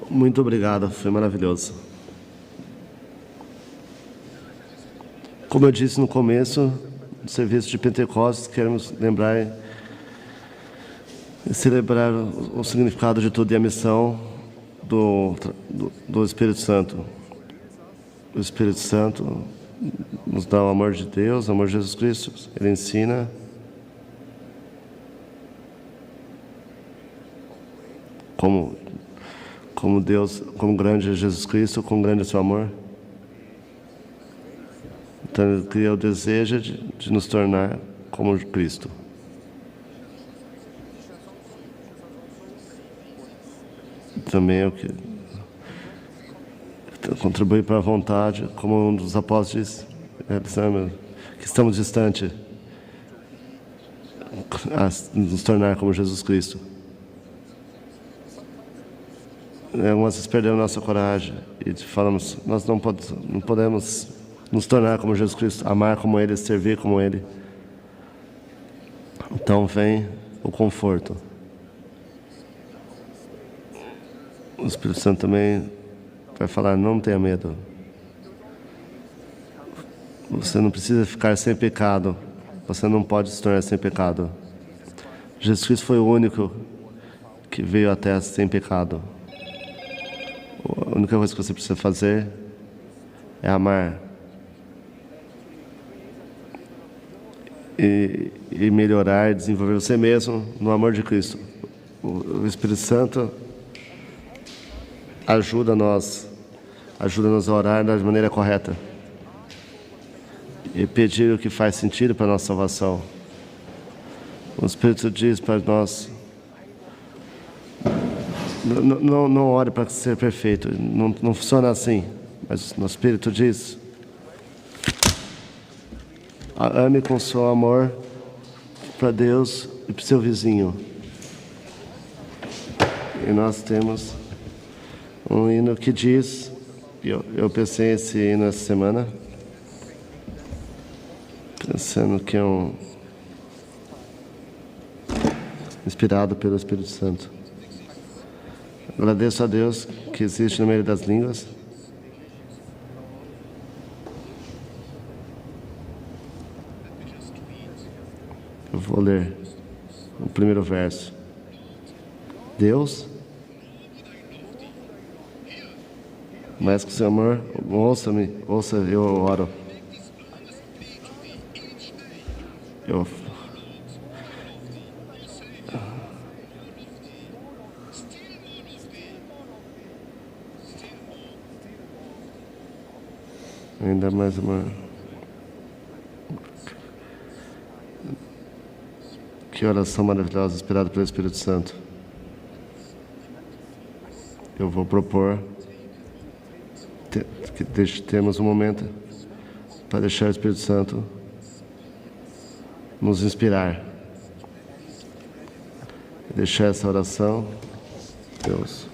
Muito obrigado, foi maravilhoso. Como eu disse no começo do serviço de Pentecostes, queremos lembrar e celebrar o significado de tudo e a missão do Espírito Santo. O Espírito Santo nos dá o amor de Deus, o amor de Jesus Cristo. Ele ensina como Deus, como grande é Jesus Cristo, como grande é seu amor. Então ele cria o desejo de nos tornar como Cristo. Também eu que contribui para a vontade, como um dos apóstolos disse, que estamos distantes, a nos tornar como Jesus Cristo. Algumas vezes perdemos nossa coragem e falamos, nós não podemos nos tornar como Jesus Cristo, amar como Ele, servir como Ele. Então vem o conforto. O Espírito Santo também vai falar, não tenha medo. Você não precisa ficar sem pecado. Você não pode se tornar sem pecado. Jesus Cristo foi o único que veio à Terra sem pecado. A única coisa que você precisa fazer é amar. E melhorar, desenvolver você mesmo no amor de Cristo. O Espírito Santo ajuda-nos a orar da maneira correta e pedir o que faz sentido para a nossa salvação. O Espírito diz para nós, não ore para ser perfeito, não funciona assim, Mas no Espírito diz: ame com seu amor para Deus e para o seu vizinho. E nós temos um hino que diz, eu pensei esse hino essa semana, pensando que é inspirado pelo Espírito Santo. Agradeço a Deus que existe no meio das línguas. Eu vou ler o primeiro verso. Deus, mais que o seu amor, ouça-me, ouça, eu oro. Ainda mais uma. Que oração maravilhosa, inspirada pelo Espírito Santo. Eu vou propor que temos um momento para deixar o Espírito Santo nos inspirar. Deixar essa oração, Deus.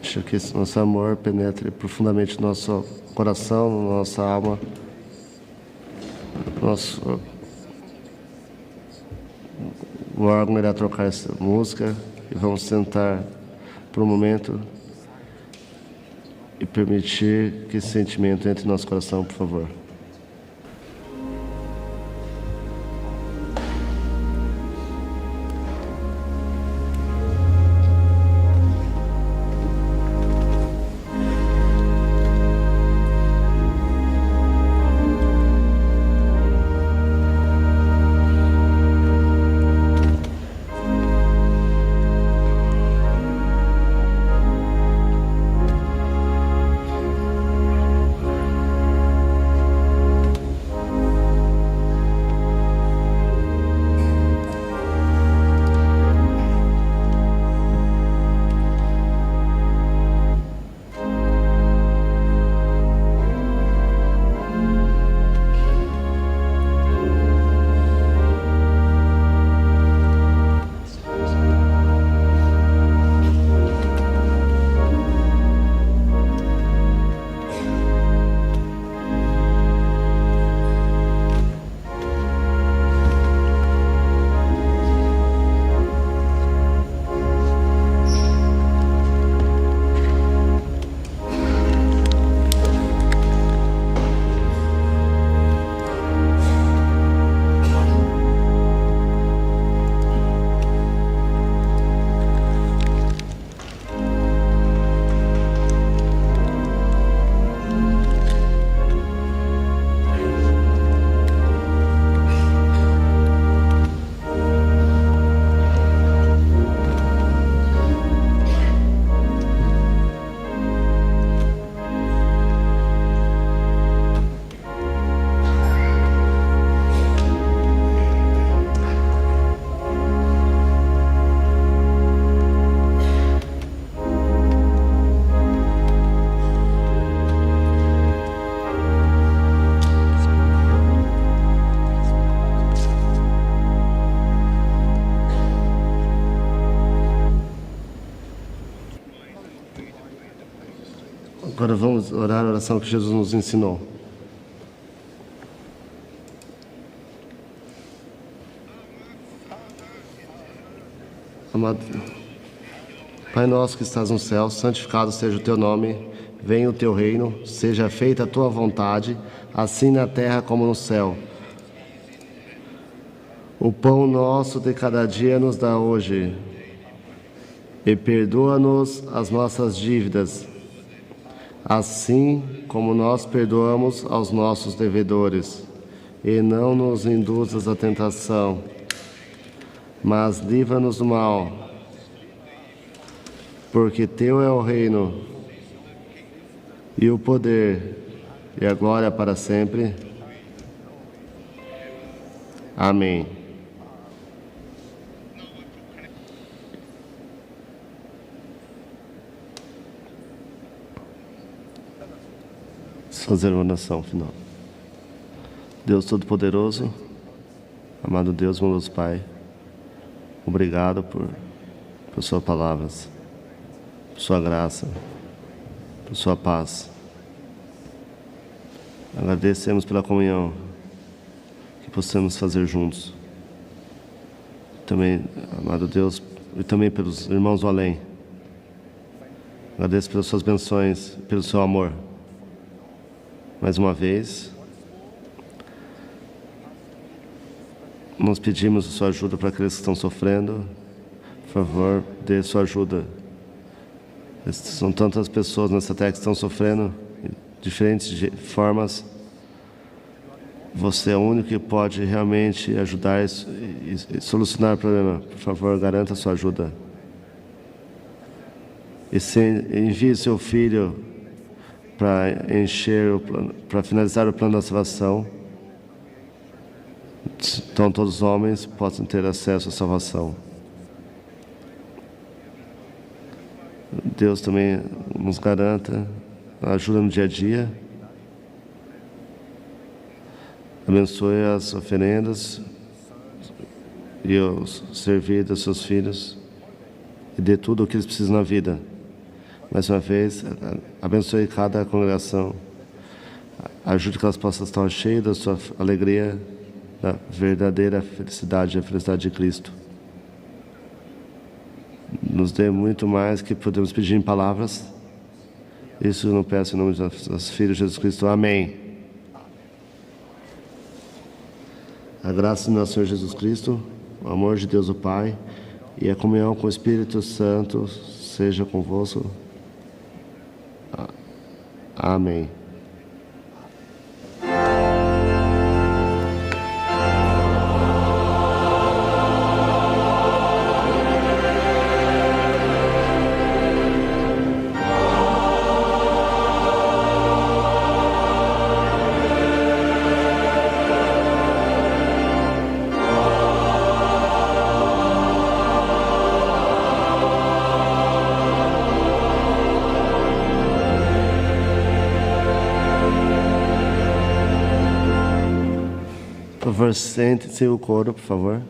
Deixa que esse nosso amor penetre profundamente no nosso coração, na nossa alma, o órgão irá trocar essa música e vamos sentar por um momento e permitir que esse sentimento entre no nosso coração, por favor. Agora vamos orar a oração que Jesus nos ensinou. Amado Pai nosso que estás no céu, santificado seja o teu nome, venha o teu reino, seja feita a tua vontade, assim na terra como no céu. O pão nosso de cada dia nos dá hoje, e perdoa-nos as nossas dívidas, assim como nós perdoamos aos nossos devedores. E não nos induzas à tentação, mas livra-nos do mal. Porque teu é o reino, e o poder, e a glória para sempre. Amém. fazer uma oração final. Deus Todo-Poderoso, amado Deus, bondoso Pai, obrigado por suas palavras, por sua graça, por sua paz. Agradecemos pela comunhão que possamos fazer juntos. Também, amado Deus, e também pelos irmãos do além. Agradeço pelas suas bênçãos, pelo seu amor. Mais uma vez, nós pedimos a sua ajuda para aqueles que estão sofrendo. Por favor, dê sua ajuda. São tantas pessoas nessa terra que estão sofrendo de diferentes formas. Você é o único que pode realmente ajudar e solucionar o problema. Por favor, garanta a sua ajuda. E envie seu filho para finalizar o plano da salvação. Então todos os homens possam ter acesso à salvação. Deus também nos garanta ajuda no dia a dia. Abençoe as oferendas e o servir dos seus filhos e dê tudo o que eles precisam na vida. Mais uma vez, abençoe cada congregação. Ajude que elas possam estar cheias da sua alegria, da verdadeira felicidade, a felicidade de Cristo. Nos dê muito mais que podemos pedir em palavras. Isso eu não peço em nome de nosso Filho Jesus Cristo. Amém. A graça do nosso Senhor Jesus Cristo, o amor de Deus o Pai e a comunhão com o Espírito Santo seja convosco. Amém. Por favor, sente-se o coro, por favor.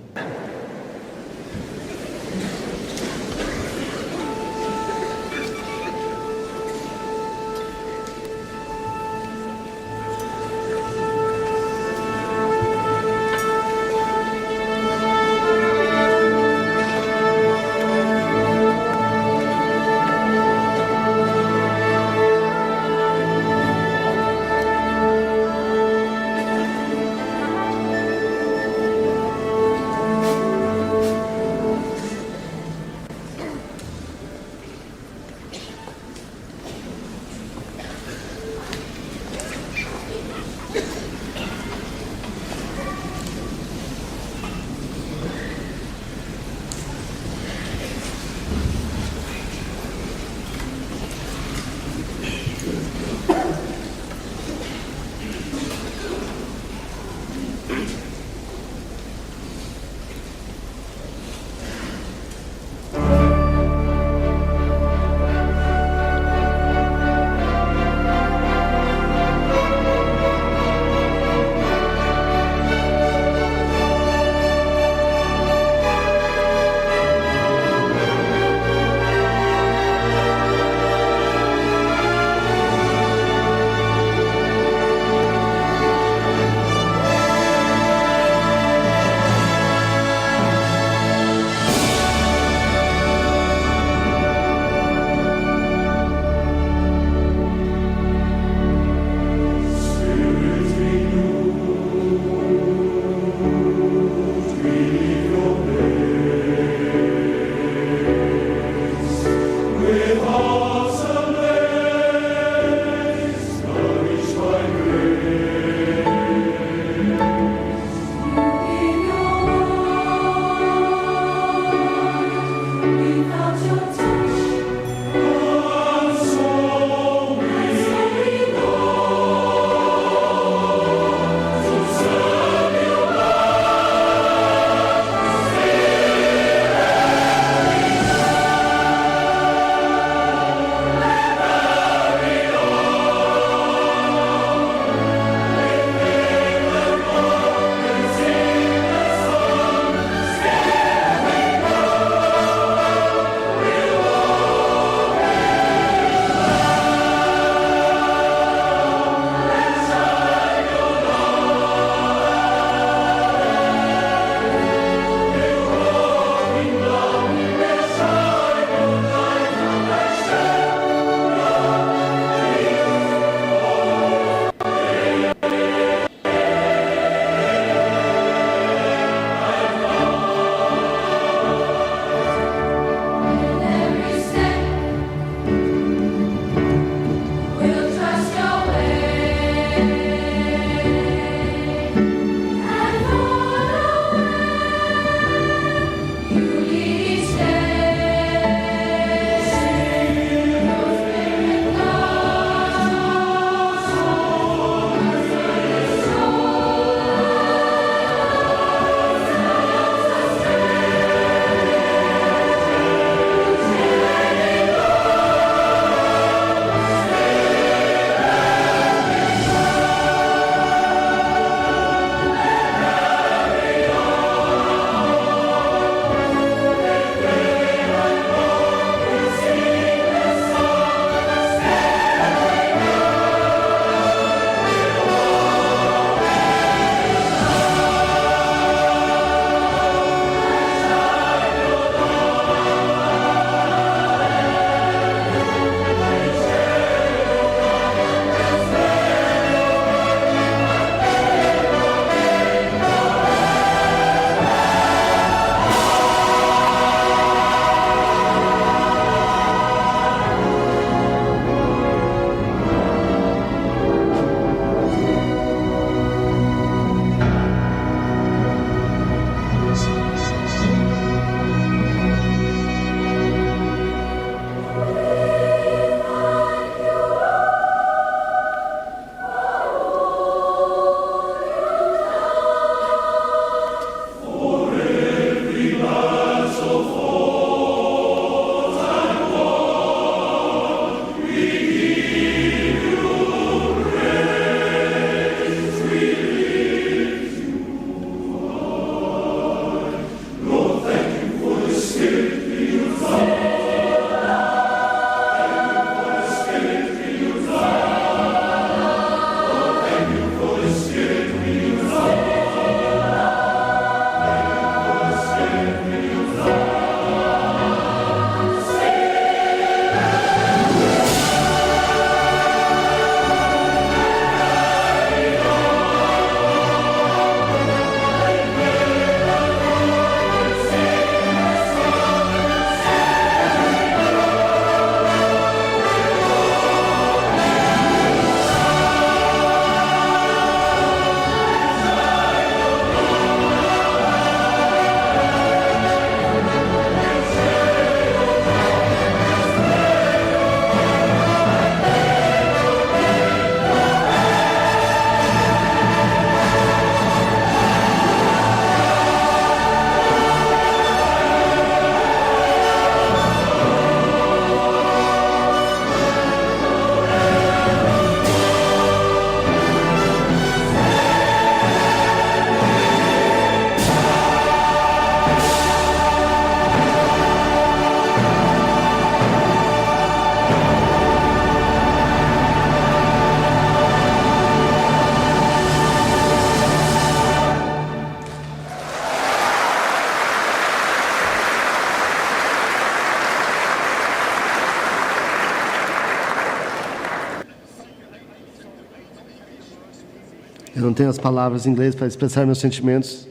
Eu não tenho as palavras em inglês para expressar meus sentimentos.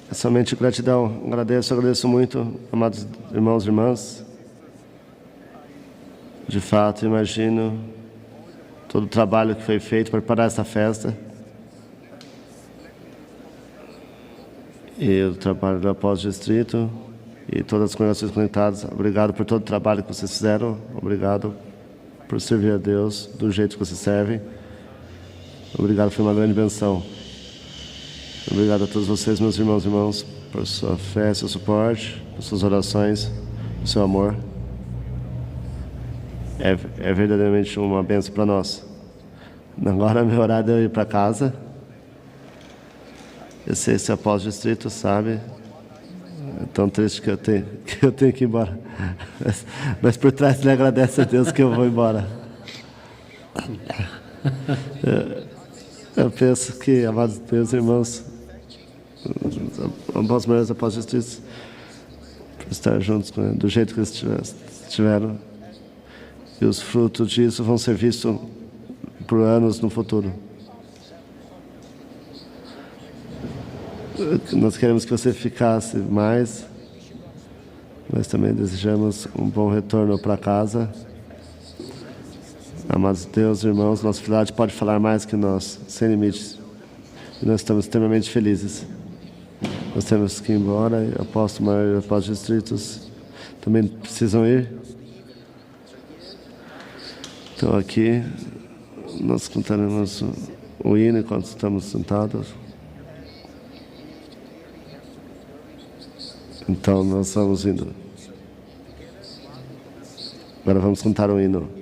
É somente gratidão. Agradeço muito, amados irmãos e irmãs. De fato, imagino todo o trabalho que foi feito para preparar essa festa. E o trabalho do Apóstolo Distrito e todas as congregações conectadas. Obrigado por todo o trabalho que vocês fizeram. Obrigado por servir a Deus do jeito que vocês servem. Obrigado, foi uma grande benção. Obrigado a todos vocês, meus irmãos e irmãs, por sua fé, seu suporte, por suas orações, por seu amor. É verdadeiramente uma bênção para nós. Agora é meu horário de eu ir para casa. Eu sei se o Apóstolo Distrito sabe. É tão triste que eu tenho que ir embora. Mas por trás ele agradece a Deus que eu vou embora. Eu penso que, amados Deus, irmãos, após mulheres apóstolos Distritos, por estar juntos do jeito que eles estiveram, e os frutos disso vão ser vistos por anos no futuro. Nós queremos que você ficasse mais, mas também desejamos um bom retorno para casa. Amados Deus, irmãos, nossa filhade pode falar mais que nós, sem limites. E nós estamos extremamente felizes. Nós temos que ir embora, e apóstolo maior e apóstolos distritos também precisam ir. Então aqui nós cantaremos o hino enquanto estamos sentados. Então nós vamos indo. Agora vamos cantar o hino.